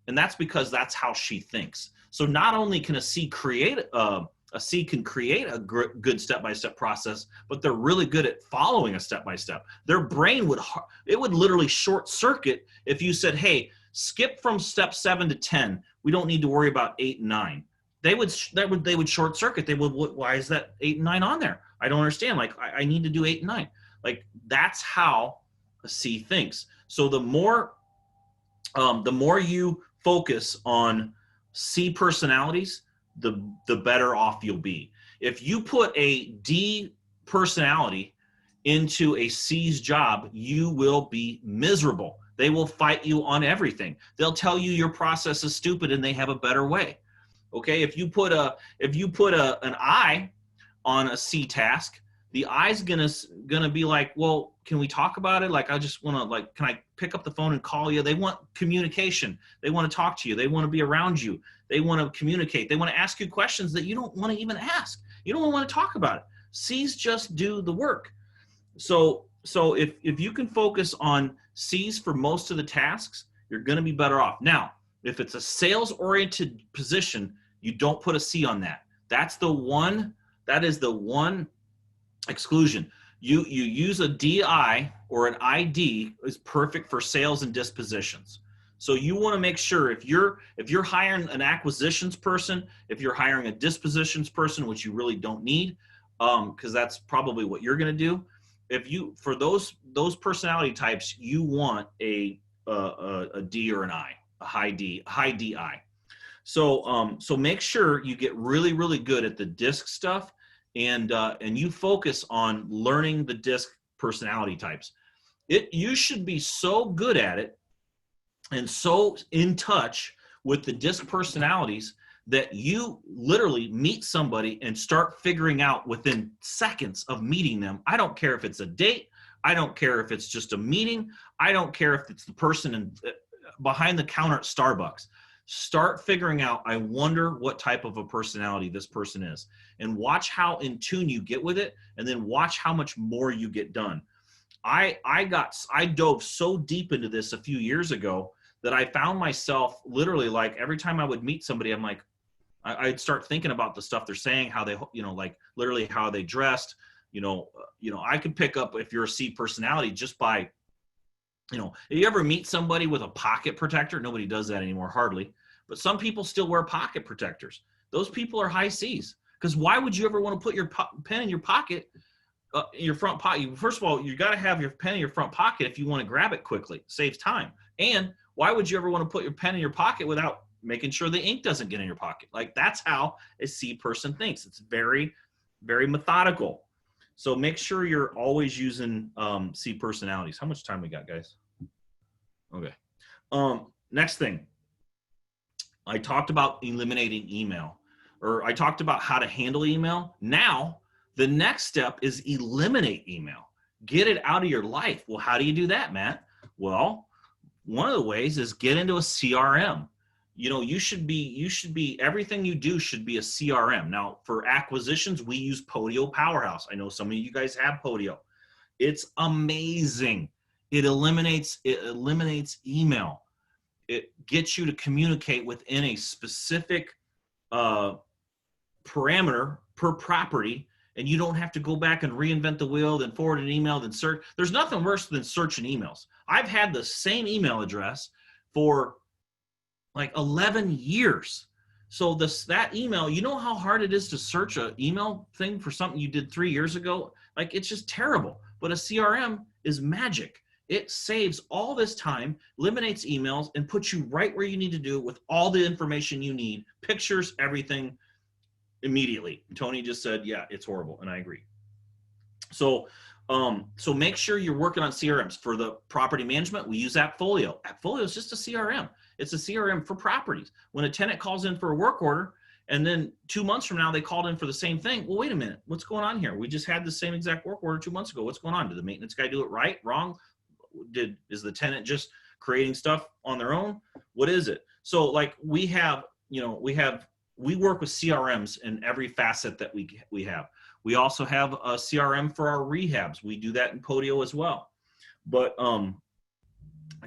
And that's because that's how she thinks. So not only can a C create a good step-by-step process, but they're really good at following a step-by-step. Their brain would literally short circuit if you said, hey, skip from step 7 to 10. We don't need to worry about 8 and 9. They would short circuit. They would, why is that 8 and 9 on there? I don't understand. Like, I need to do 8 and 9. Like, that's how a C thinks. So the more you focus on C personalities, the better off you'll be. If you put a D personality into a C's job, you will be miserable. They will fight you on everything. They'll tell you your process is stupid and they have a better way. Okay, if you put an I on a C task, the I's gonna be like, well, can we talk about it? Like, I just want to, like, can I pick up the phone and call you? They want communication. They want to talk to you. They want to be around you. They want to communicate. They want to ask you questions that you don't want to even ask. You don't want to talk about it. C's just do the work. So if you can focus on C's for most of the tasks, you're going to be better off. Now, if it's a sales-oriented position, you don't put a C on that. That is the one exclusion. You use a DI or an ID is perfect for sales and dispositions. So you want to make sure if you're hiring an acquisitions person, if you're hiring a dispositions person, which you really don't need, because that's probably what you're going to do. For those personality types, you want a D or an I, a high DI. So make sure you get really, really good at the DISC stuff, and you focus on learning the DISC personality types. You should be so good at it and so in touch with the DISC personalities that you literally meet somebody and start figuring out within seconds of meeting them. I don't care if it's a date. I don't care if it's just a meeting. I don't care if it's the person behind the counter at Starbucks. Start figuring out, I wonder what type of a personality this person is, and watch how in tune you get with it, and then watch how much more you get done. I dove so deep into this a few years ago that I found myself literally, like, every time I would meet somebody, I'm like, I'd start thinking about the stuff they're saying, how they, like literally how they dressed, I could pick up if you're a C personality just by, if you ever meet somebody with a pocket protector, nobody does that anymore, hardly, but some people still wear pocket protectors. Those people are high C's, because why would you ever want to put your pen in your pocket, in your front pocket? First of all, you got to have your pen in your front pocket if you want to grab it quickly. It saves time. And why would you ever want to put your pen in your pocket without making sure the ink doesn't get in your pocket? Like, that's how a C person thinks. It's very, very methodical. So make sure you're always using C personalities. How much time we got, guys? Okay. Next thing. I talked about eliminating email, or I talked about how to handle email. Now, the next step is eliminate email. Get it out of your life. Well, how do you do that, Matt? Well, one of the ways is get into a CRM. You should be, everything you do should be a CRM. Now, for acquisitions, we use Podio Powerhouse. I know some of you guys have Podio. It's amazing. It eliminates email. It gets you to communicate within a specific parameter per property, and you don't have to go back and reinvent the wheel, then forward an email, then search. There's nothing worse than searching emails. I've had the same email address for like 11 years. So that email, you know how hard it is to search an email thing for something you did 3 years ago? Like, it's just terrible. But a CRM is magic. It saves all this time, eliminates emails, and puts you right where you need to do it with all the information you need, pictures, everything, immediately. Tony just said, yeah, it's horrible, and I agree. So make sure you're working on CRMs. For the property management, we use AppFolio. AppFolio is just a CRM. It's a CRM for properties. When a tenant calls in for a work order, and then 2 months from now they called in for the same thing, well, wait a minute, what's going on here? We just had the same exact work order 2 months ago. What's going on? Did the maintenance guy do it right, wrong? Is the tenant just creating stuff on their own? What is it? So, like, we have we work with CRMs in every facet that we have. We also have a CRM for our rehabs. We do that in Podio as well. But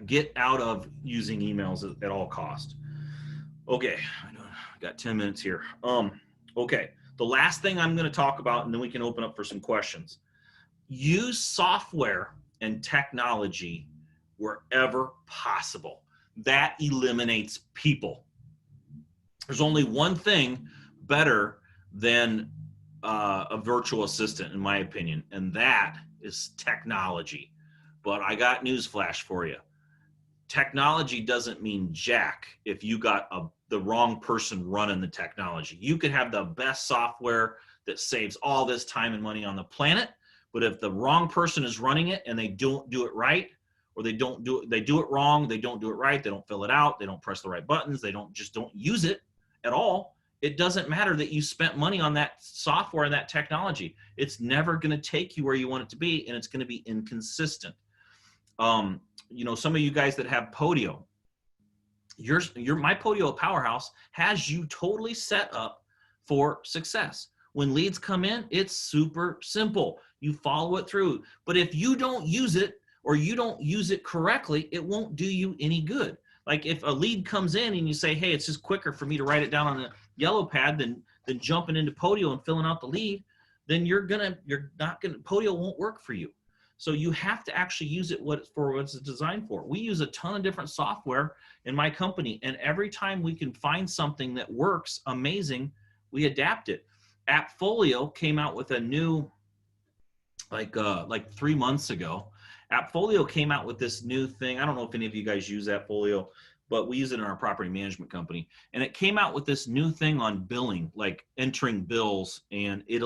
get out of using emails at all cost. Okay, I got 10 minutes here. Okay, the last thing I'm going to talk about, and then we can open up for some questions. Use software and technology wherever possible. That eliminates people. There's only one thing better than a virtual assistant, in my opinion, and that is technology. But I got news flash for you. Technology doesn't mean jack if you got the wrong person running the technology. You could have the best software that saves all this time and money on the planet, but if the wrong person is running it and they don't do it right, or they do it wrong, they don't do it right, they don't fill it out, they don't press the right buttons, they don't use it at all, it doesn't matter that you spent money on that software and that technology. It's never going to take you where you want it to be, and it's going to be inconsistent. Some of you guys that have Podio, my Podio Powerhouse has you totally set up for success. When leads come in, it's super simple. You follow it through. But if you don't use it, or you don't use it correctly, it won't do you any good. Like if a lead comes in and you say, hey, it's just quicker for me to write it down on a yellow pad than jumping into Podio and filling out the lead, then Podio won't work for you. So you have to actually use it for what it's designed for. We use a ton of different software in my company, and every time we can find something that works amazing, we adapt it. Appfolio came out with a new, like 3 months ago. Appfolio came out with this new thing. I don't know if any of you guys use Appfolio, but we use it in our property management company. And it came out with this new thing on billing, like entering bills, and it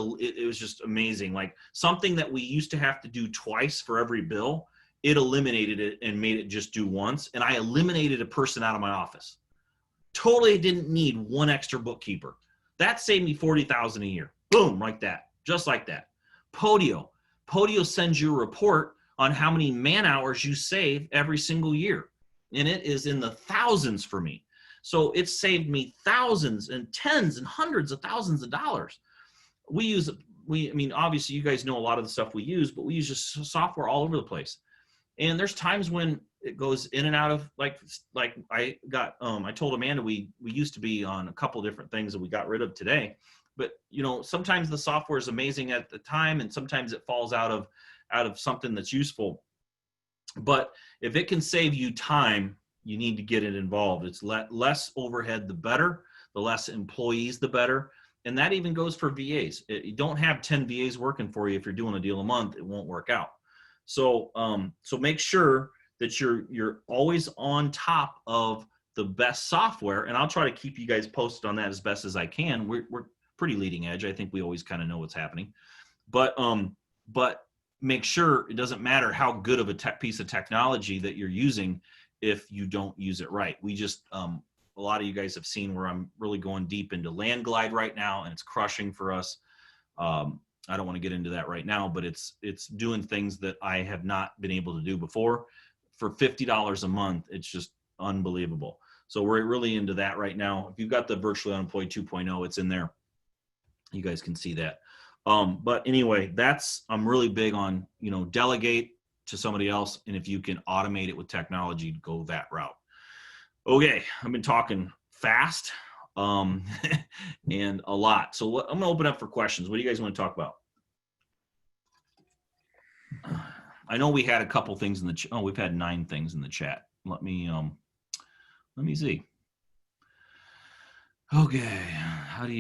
was just amazing. Like something that we used to have to do twice for every bill, it eliminated it and made it just do once. And I eliminated a person out of my office. Totally didn't need one extra bookkeeper. That saved me $40,000 a year. Boom, like that, just like that. Podio sends you a report on how many man hours you save every single year. And it is in the thousands for me. So it saved me thousands and tens and hundreds of thousands of dollars. Obviously you guys know a lot of the stuff we use, but we use just software all over the place. And there's times when it goes in and out of, like I told Amanda, we used to be on a couple different things that we got rid of today, but sometimes the software is amazing at the time, and sometimes it falls out of something that's useful. But if it can save you time, you need to get it involved. It's less overhead, the better. The less employees, the better. And that even goes for VAs. You don't have 10 VAs working for you. If you're doing a deal a month, it won't work out. So make sure that you're always on top of the best software. And I'll try to keep you guys posted on that as best as I can. We're pretty leading edge. I think we always kind of know what's happening. But make sure it doesn't matter how good of a piece of technology that you're using if you don't use it right. We just, a lot of you guys have seen where I'm really going deep into Land Glide right now, and it's crushing for us. I don't want to get into that right now, but it's doing things that I have not been able to do before. For $50 a month, it's just unbelievable. So we're really into that right now. If you've got the Virtually Unemployed 2.0, it's in there. You guys can see that. But anyway, I'm really big on, delegate to somebody else. And if you can automate it with technology, go that route. Okay. I've been talking fast, and a lot. So I'm going to open up for questions. What do you guys want to talk about? I know we had a couple things in the we've had 9 things in the chat. Let me see. Okay. How do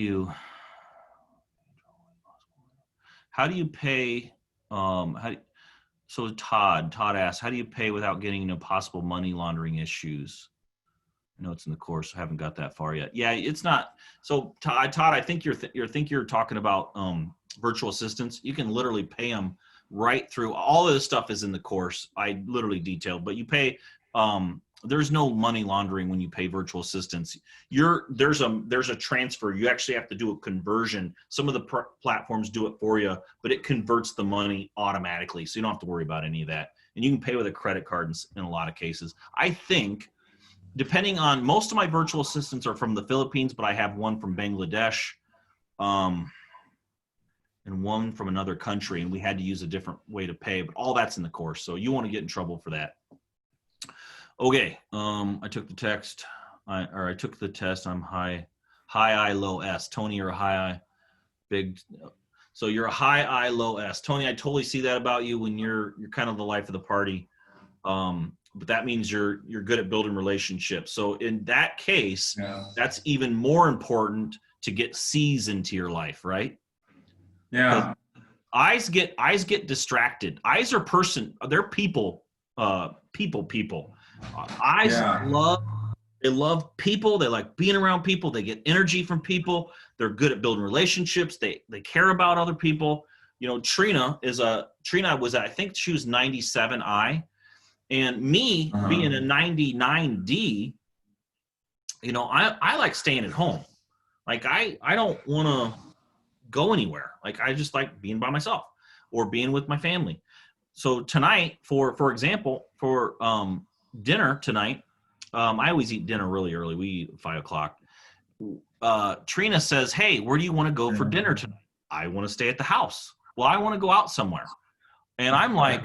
you pay? So Todd asks, how do you pay without getting into possible money laundering issues? I know it's in the course. I haven't got that far yet. Yeah, it's not. So Todd, I think you're talking about virtual assistants. You can literally pay them right through. All of this stuff is in the course. I literally detailed, but you pay. There's no money laundering when you pay virtual assistants. There's a transfer. You actually have to do a conversion. Some of the platforms do it for you, but it converts the money automatically, so you don't have to worry about any of that. And you can pay with a credit card in a lot of cases. I think depending on, most of my virtual assistants are from the Philippines, but I have one from Bangladesh, and one from another country, and we had to use a different way to pay, but all that's in the course. So you want to get in trouble for that. Okay. I took the text. I took the test. I'm high I, low S. Tony, you're a high I, big. So you're a high I, low S. Tony, I totally see that about you when you're kind of the life of the party. But that means you're good at building relationships. So in that case, that's even more important to get C's into your life, right? Yeah. Eyes get distracted. Eyes are they're people. Eyes love people. They like being around people. They get energy from people. They're good at building relationships. They care about other people. You know, Trina was, I think she was 97 I, and me being a 99 D, you know, I like staying at home. Like I don't want to go anywhere. Like I just like being by myself or being with my family. So tonight, for example, for dinner tonight, I always eat dinner really early. We eat at 5 o'clock. Trina says, "Hey, where do you want to go for dinner tonight?" I want to stay at the house. Well, I want to go out somewhere. And I'm like,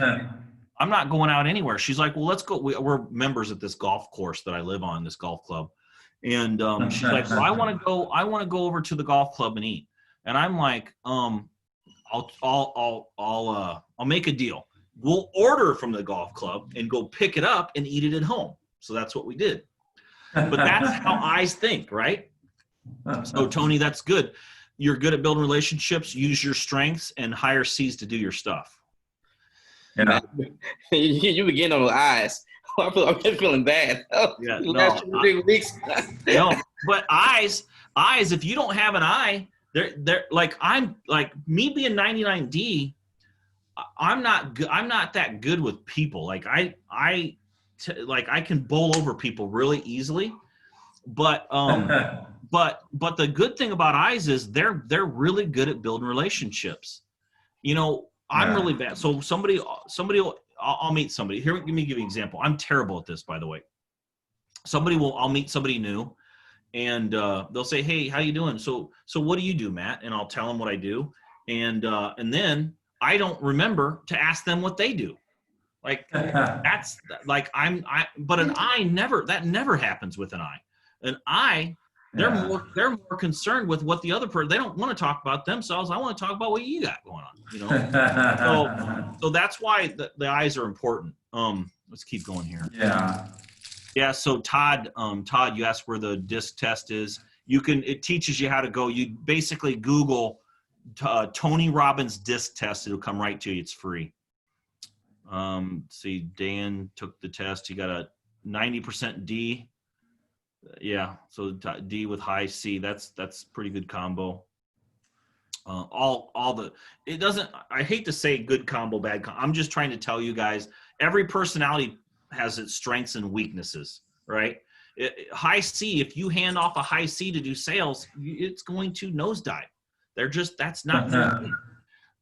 I'm not going out anywhere. She's like, well, let's go. We're members at this golf course that I live on, this golf club. And she's like, well, I want to go over to the golf club and eat. And I'm like, I'll make a deal. We'll order from the golf club and go pick it up and eat it at home. So that's what we did. But that's how eyes think, right? So Tony, that's good. You're good at building relationships. Use your strengths and hire C's to do your stuff. Yeah. You begin on the eyes. I'm feeling bad. Yeah, last 3 weeks. No, but eyes. If you don't have an eye, they're like, I'm like me being 99D. I'm not that good with people. Like I can bowl over people really easily, but but the good thing about eyes is they're really good at building relationships. You know, I'm really bad. So I'll meet somebody. Here, let me give you an example. I'm terrible at this, by the way. I'll meet somebody new, and they'll say, "Hey, how you doing?" So what do you do, Matt? And I'll tell them what I do, and then I don't remember to ask them what they do. Like that's like but an eye never happens with an eye. An eye, they're more concerned with what the other person. They don't want to talk about themselves. I want to talk about what you got going on. You know, so that's why the eyes are important. Let's keep going here. Yeah. So Todd, you asked where the DISC test is. It teaches you how to go. You basically Google Tony Robbins DISC test. It'll come right to you. It's free. See, Dan took the test. He got a 90% D. Yeah, so D with high C. That's pretty good combo. I hate to say good combo, bad combo. I'm just trying to tell you guys, every personality has its strengths and weaknesses, right? High C, if you hand off a high C to do sales, it's going to nosedive. That's not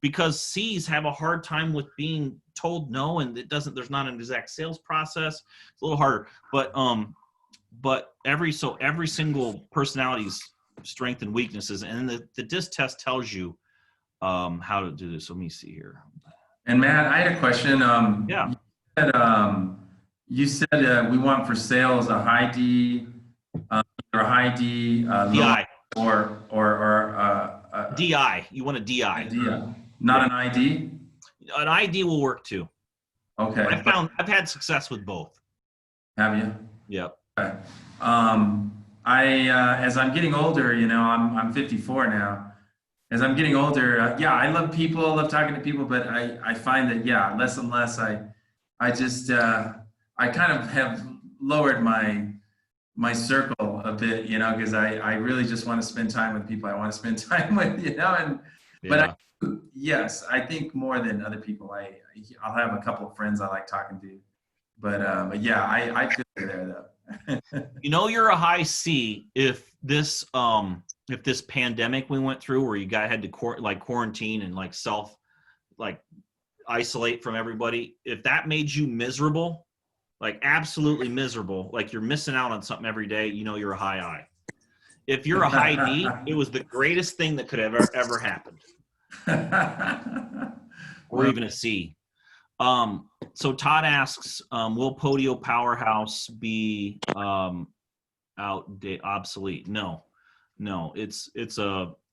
because C's have a hard time with being told no, and there's not an exact sales process. It's a little harder, but every single personality's strength and weaknesses, and the DISC test tells you how to do this. Let me see here. And Matt, I had a question. Yeah. You said we want for sales a high D, or a high D, DI or DI. You want a DI. idea, not an ID. An ID will work too. Okay. I've had success with both. Have you? Yep. Okay. As I'm getting older, you know, I'm 54 now. As I'm getting older, I love people, I love talking to people, but I find that, less and less, I just, I kind of have lowered my circle a bit, you know, because I really just want to spend time with people I want to spend time with, you know, but yes, I think more than other people, I'll have a couple of friends I like talking to, but yeah, I feel there though. You know, you're a high C if this pandemic we went through where you had to quarantine and isolate from everybody, if that made you miserable, like absolutely miserable, like you're missing out on something every day, you know you're a high I. If you're a high D, it was the greatest thing that could ever happened, or even a C. So Todd asks, will Podio Powerhouse be obsolete? No,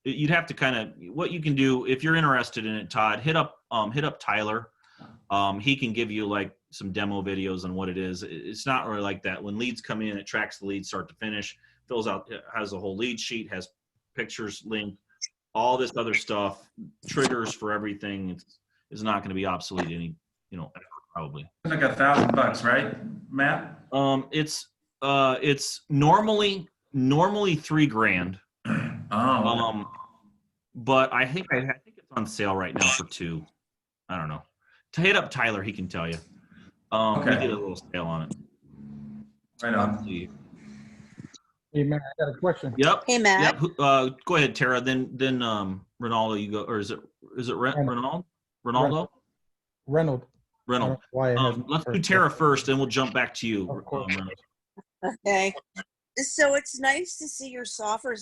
you'd have to kind of, what you can do if you're interested in it, Todd, hit up Tyler. He can give you like some demo videos on what it is. It's not really like that. When leads come in, it tracks the lead start to finish, fills out, it has a whole lead sheet, has pictures linked, all this other stuff, triggers for everything. It's not going to be obsolete any, ever, probably. Like $1,000, right, Matt? It's normally $3,000. Oh, But I think it's on sale right now for $2,000. I don't know. To hit up Tyler, he can tell you. Okay. We did a little sale on it. right Let's on. see. Hey, man, I got a question. Yep. Hey, Matt. Yep. Go ahead, Tara. Then Ronaldo, you go, or is it Ronaldo? Ronaldo? Reynolds. I don't know Reynolds. why I had Let's do Tara first, then we'll jump back to you. Of course. Reynolds. Okay. So it's nice to see your softer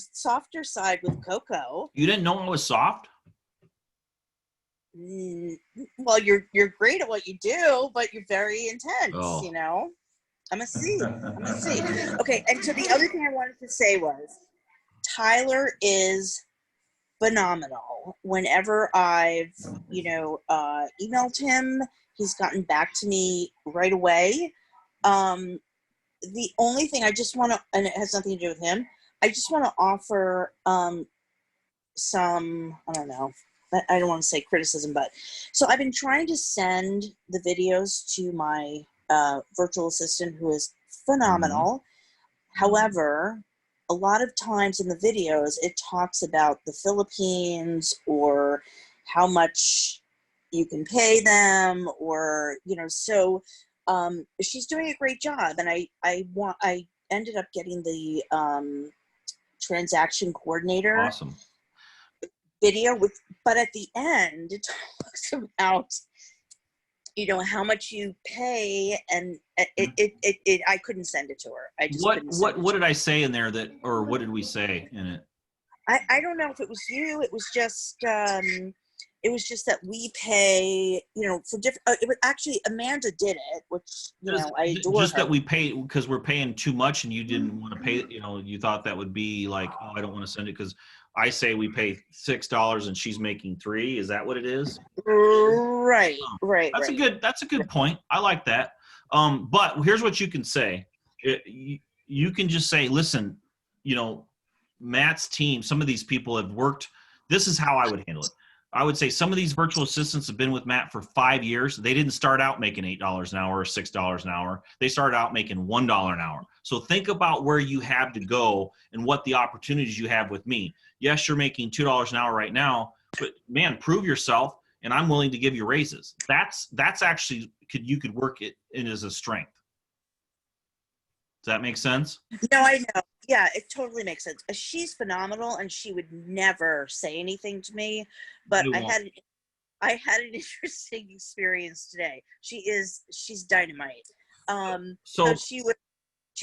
side with Coco. You didn't know I was soft? Well, you're great at what you do, but you're very intense. Oh. You know, I'm a C. I'm a C. Okay. And so the other thing I wanted to say was, Tyler is phenomenal. Whenever I've emailed him, he's gotten back to me right away. The only thing I just want to, and it has nothing to do with him, I just want to offer some, I don't know, I don't want to say criticism, but so I've been trying to send the videos to my virtual assistant, who is phenomenal. However, a lot of times in the videos, it talks about the Philippines or how much you can pay them, or, so she's doing a great job. And I ended up getting the transaction coordinator Awesome. video but at the end it talks about how much you pay, and I couldn't send it to her. I just couldn't send it what to did I say in there or what did we say in it? I don't know if it was you. It was just that we pay, for different. It was actually Amanda did it, which I adore just her. that we pay because we're paying too much, and you didn't want to pay. You thought that would be like, oh, I don't want to send it because I say we pay $6 and she's making $3. Is that what it is? Right. That's a good point. I like that. But here's what you can say. You can just say, listen, Matt's team, some of these people have worked. This is how I would handle it. I would say some of these virtual assistants have been with Matt for 5 years. They didn't start out making $8 an hour or $6 an hour. They started out making $1 an hour. So think about where you have to go and what the opportunities you have with me. Yes, you're making $2 an hour right now, but man, prove yourself, and I'm willing to give you raises. That's actually you could work it in as a strength. Does that make sense? No, I know. Yeah, it totally makes sense. She's phenomenal, and she would never say anything to me. But You I won't. had an interesting experience today. She's dynamite. So she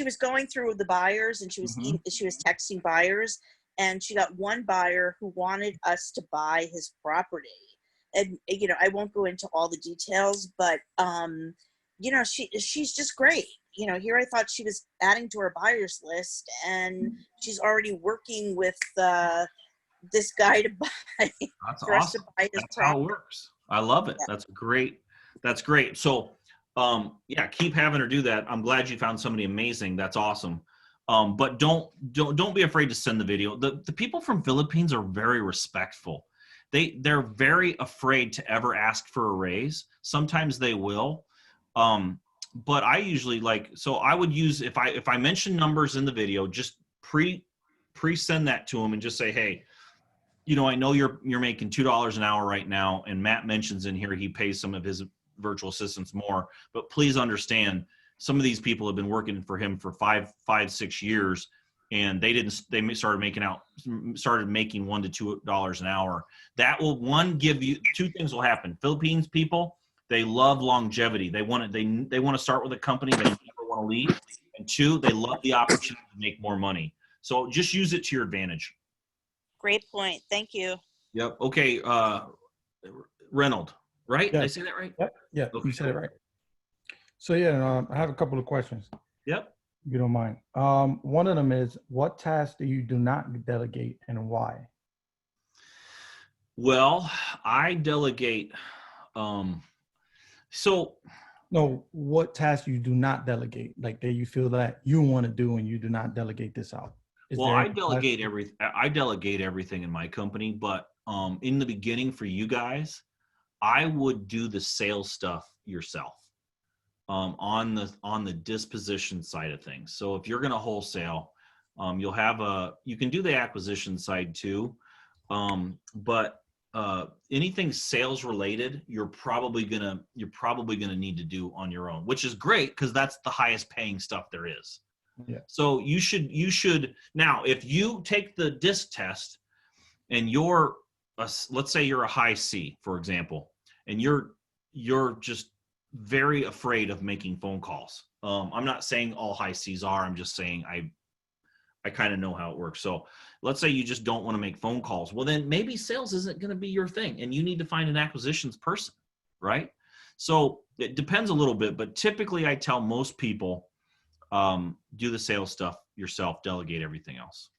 was going through the buyers, and she was texting buyers, and she got one buyer who wanted us to buy his property. And I won't go into all the details, but she's just great. Here I thought she was adding to her buyers list, and she's already working with this guy to buy. that's for us to awesome. buy his That's how it property. works. I love it. Yeah. That's great. So, keep having her do that. I'm glad you found somebody amazing. That's awesome. But don't be afraid to send the video. The people from Philippines are very respectful. They're very afraid to ever ask for a raise. Sometimes they will. But I usually so I would use, if I mention numbers in the video, just pre-send that to them and just say, hey, I know you're making $2 an hour right now, and Matt mentions in here he pays some of his virtual assistants more, but please understand some of these people have been working for him for 5-6 years, and they started making $1 to $2 an hour. That will give you two things will happen. Philippines people, They love longevity. They want to start with a company they never want to leave. And 2, they love the opportunity to make more money. So just use it to your advantage. Great point. Thank you. Yep. Okay. Reynolds, right? Did I Yes. say that right? Yep. Yeah, Okay. you said it right. So yeah, I have a couple of questions, Yep. if you don't mind. One of them is, what tasks do you do not delegate and why? Well, I delegate. So No, what tasks you do not delegate, like that you feel that you want to do and you do not delegate this out? Is well, there I any task- delegate everything. I delegate everything in my company, but in the beginning for you guys, I would do the sales stuff yourself. On the disposition side of things. So if you're going to wholesale, you can do the acquisition side too, but anything sales related, you're probably gonna need to do on your own, which is great because that's the highest paying stuff there is. Yeah. So you should now, if you take the disc test and let's say you're a high C, for example, and you're just very afraid of making phone calls. I'm not saying all high C's are. I'm just saying I kind of know how it works. So let's say you just don't want to make phone calls. Well, then maybe sales isn't going to be your thing, and you need to find an acquisitions person, right? So it depends a little bit, but typically I tell most people do the sales stuff yourself, delegate everything else.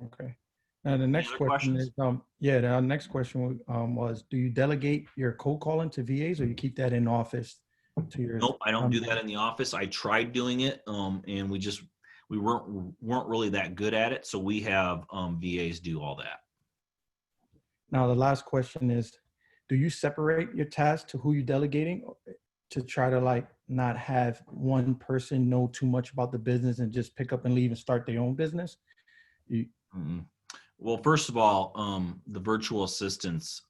Okay. Now the next other question questions? is, the next question was, do you delegate your cold calling to VAs or you keep that in office to your? Nope, I don't do that in the office. I tried doing it, and we weren't really that good at it. So we have VAs do all that. Now the last question is, do you separate your tasks to who you're delegating to try to like not have one person know too much about the business and just pick up and leave and start their own business? Well, first of all, the virtual assistants,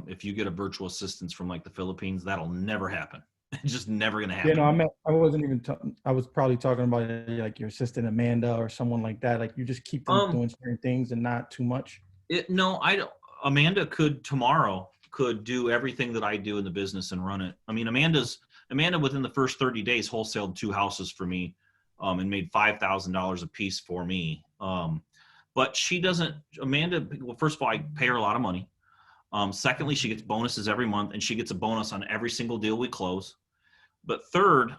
if you get a virtual assistants from like the Philippines, that'll never happen. It's just never going to happen. Yeah, no, I wasn't even, I was probably talking about like your assistant Amanda or someone like that. Like you just keep them doing certain things and not too much. No, I don't. Amanda tomorrow could do everything that I do in the business and run it. I mean, Amanda within the first 30 days wholesaled 2 houses for me, and made $5,000 a piece for me. But she doesn't, Amanda, well, first of all, I pay her a lot of money. Secondly, she gets bonuses every month, and she gets a bonus on every single deal we close. But third,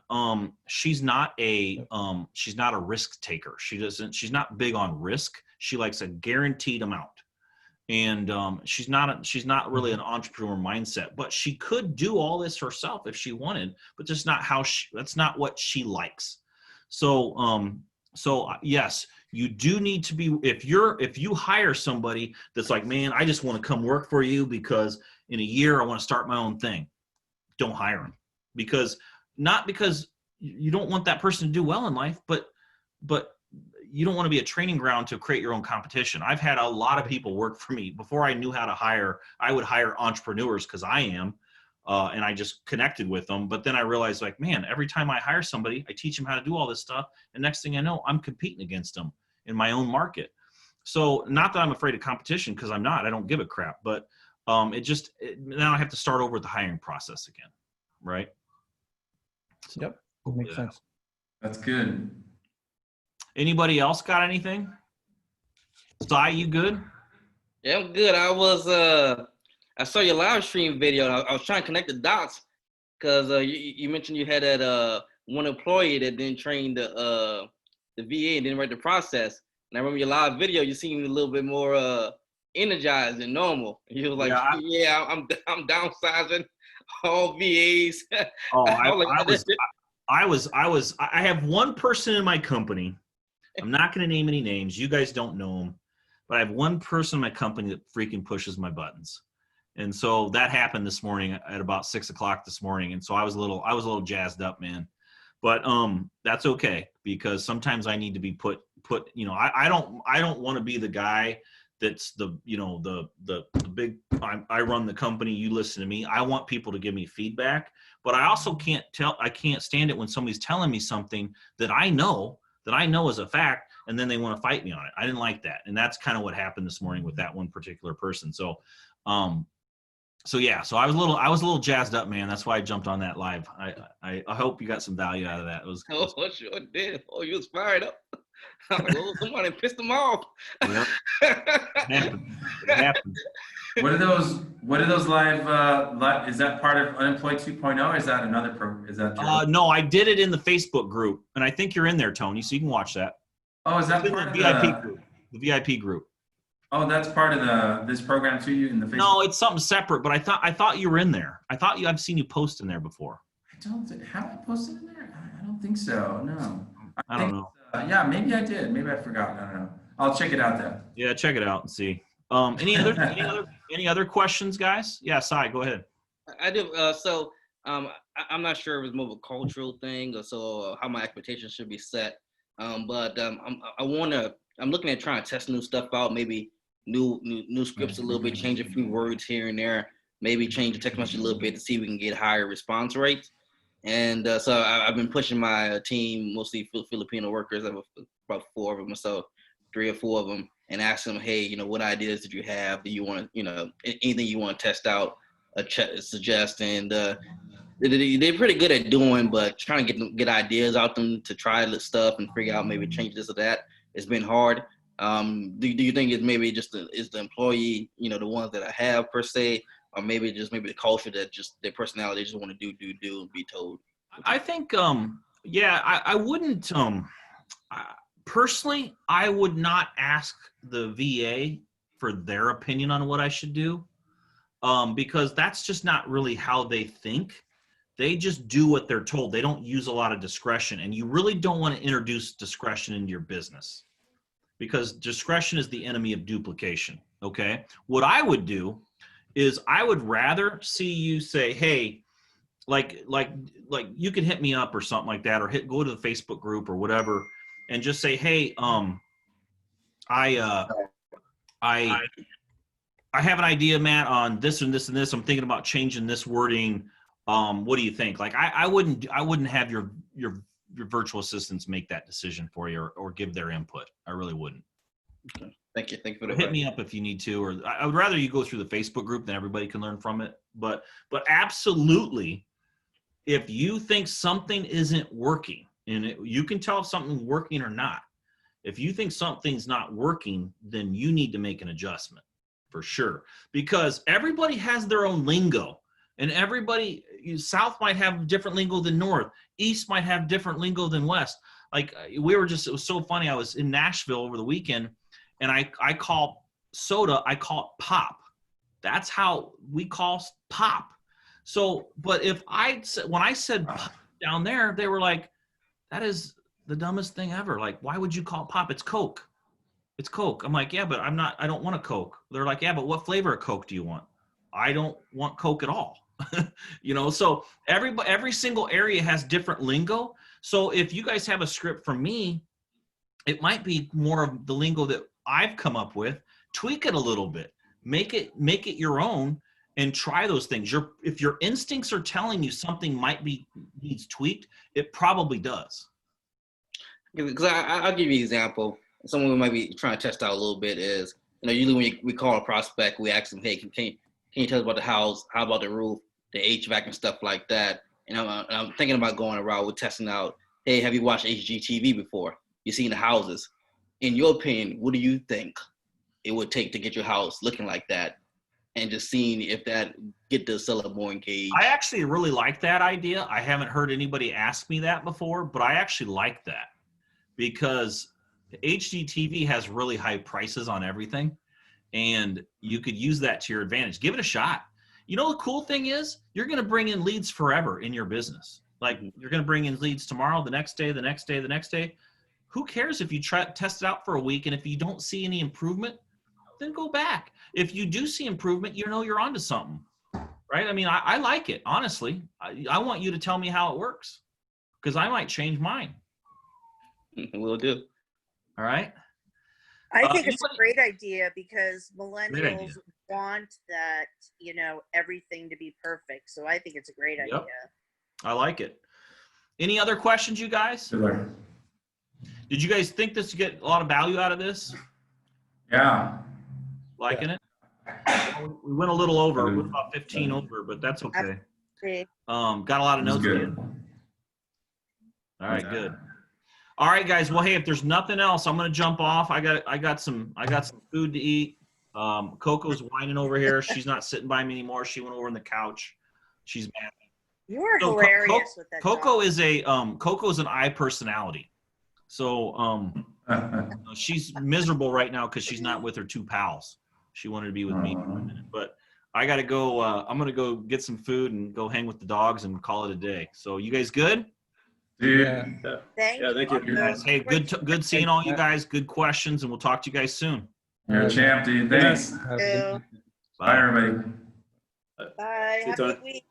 she's not a risk taker. She's not big on risk. She likes a guaranteed amount. And she's not really an entrepreneur mindset, but she could do all this herself if she wanted, but that's not what she likes. So, yes, you do need to be, if you hire somebody that's like, man, I just want to come work for you because in a year I want to start my own thing. Don't hire him, not because you don't want that person to do well in life, but you don't want to be a training ground to create your own competition. I've had a lot of people work for me before I knew how to hire. I would hire entrepreneurs because I am, and I just connected with them. But then I realized, like, man, every time I hire somebody, I teach them how to do all this stuff. And next thing I know, I'm competing against them in my own market. So not that I'm afraid of competition, because I'm not. I don't give a crap. But now I have to start over the hiring process again, right? So, Yep, that makes sense. That's good. Anybody else got anything? Sai, you good? Yeah, I'm good. I saw your live stream video. I was trying to connect the dots because you mentioned you had that one employee that didn't train the VA and didn't write the process. And I remember your live video. You seemed a little bit more energized than normal. You was like, yeah, I'm downsizing all VAs. Oh, I have one person in my company. I'm not going to name any names. You guys don't know him, but I have one person in my company that freaking pushes my buttons. And so that happened this morning at about 6:00 this morning. And so I was a little jazzed up, man, but that's okay, because sometimes I need to be put, I don't want to be the guy that's the big, I run the company, you listen to me. I want people to give me feedback, but I also can't stand it when somebody's telling me something that I know is a fact, and then they want to fight me on it. I didn't like that. And that's kind of what happened this morning with that one particular person. So So yeah, so I was a little jazzed up, man. That's why I jumped on that live. I hope you got some value out of that. It was, Oh, sure did. Oh, you was fired up. I was like, oh, somebody pissed him off. yep, it happened. It happened. What are those? What are those live? Is that part of Unemployed 2.0? Or is that another program? Is that? Your, No, I did it in the Facebook group, and I think you're in there, Tony, so you can watch that. oh, is that It's in part the of VIP the? group. The VIP group. Oh, that's part of this program too. You in the Facebook? No, it's something separate. But I thought you were in there. I've seen you post in there before. I don't think. Have I posted in there? I don't think so. No. I don't know. Yeah, maybe I did. Maybe I forgot. I don't know. I'll check it out then. Yeah, check it out and see. Any other questions, guys? Yeah, Sai, go ahead. I do. I'm not sure if it's more of a cultural thing or so how my expectations should be set. I'm looking at trying to test new stuff out. Maybe new scripts a little bit, change a few words here and there. Maybe change the text message a little bit to see if we can get higher response rates. And so I've been pushing my team, mostly Filipino workers. I have about 4 of them, so 3 or 4 of them, and ask them, hey, you know, what ideas did you have? Do you want to, you know, anything you want to test out, suggest? And they're pretty good at doing, but trying to get ideas out them to try this stuff and figure out maybe change this or that. It's been hard. Do you think it's maybe just is the employee, you know, the ones that I have per se, or maybe the culture that just their personality just want to do and be told? I think I wouldn't personally, I would not ask the VA for their opinion on what I should do, because that's just not really how they think. They just do what they're told. They don't use a lot of discretion, and you really don't want to introduce discretion into your business, because discretion is the enemy of duplication. Okay, what I would do is I would rather see you say, hey, like you can hit me up or something like that, or go to the Facebook group or whatever, and just say, hey, I have an idea, Matt, on this and this and this. I'm thinking about changing this wording. What do you think? Like, I wouldn't have your virtual assistants make that decision for you, or give their input. I really wouldn't. Okay. Thank you for the Hit me up if you need to, or I would rather you go through the Facebook group, then everybody can learn from it. But absolutely, if you think something isn't working, and you can tell if something's working or not. If you think something's not working, then you need to make an adjustment for sure, because everybody has their own lingo, and South might have different lingo than North, East might have different lingo than West. Like it was so funny. I was in Nashville over the weekend, and I call soda, I call it pop. That's how we call pop. So, but when I said pop down there, they were like, that is the dumbest thing ever. Like, why would you call it pop? It's Coke. It's Coke. I'm like, yeah, but I don't want a Coke. They're like, yeah, but what flavor of Coke do you want? I don't want Coke at all. You know, so every single area has different lingo. So if you guys have a script from me, it might be more of the lingo that I've come up with. Tweak it a little bit, make it your own, and try those things. If your instincts are telling you something needs tweaked, it probably does. Because I'll give you an example. Someone who might be trying to test out a little bit is, you know, usually when we call a prospect, we ask them, hey, can you tell us about the house? How about the roof, the HVAC and stuff like that? And I'm thinking about going around with testing out, hey, have you watched HGTV before? You've seen the houses. In your opinion, what do you think it would take to get your house looking like that? And just seeing if that get the seller more engaged. I actually really like that idea. I haven't heard anybody ask me that before, but I actually like that, because HGTV has really high prices on everything, and you could use that to your advantage. Give it a shot. You know, the cool thing is you're going to bring in leads forever in your business. Like, you're going to bring in leads tomorrow, the next day, the next day, the next day. Who cares if you test it out for a week, and if you don't see any improvement, then go back. If you do see improvement, you know you're onto something, right? I mean, I like it, honestly. I want you to tell me how it works, because I might change mine. Will do. All right. I think it's a great idea, because millennials idea. want that, you know, everything to be perfect. So I think it's a great idea. I like it. Any other questions, you guys? Sure. Did you guys think this, you get a lot of value out of this? Yeah. Liking it? We went a little over. We went about 15 over, but that's okay. See, Got a lot of It was notes. good. in. All right, good. All right, guys. Well, hey, if there's nothing else, I'm gonna jump off. I got some food to eat. Coco's whining over here. She's not sitting by me anymore. She went over on the couch. She's mad. you were So hilarious with that. Coco dog. is Coco's an I personality. So she's miserable right now because she's not with her two pals. She wanted to be with me for a minute, but I gotta go. I'm gonna go get some food and go hang with the dogs and call it a day. So you guys good? Dude, Thank Yeah, thank you. You guys, hey, good seeing all you guys. Good questions, and we'll talk to you guys soon. you're a champ, dude. Thanks. Have a good you. night. Bye, everybody. Bye. See you, Have a Tony. good week.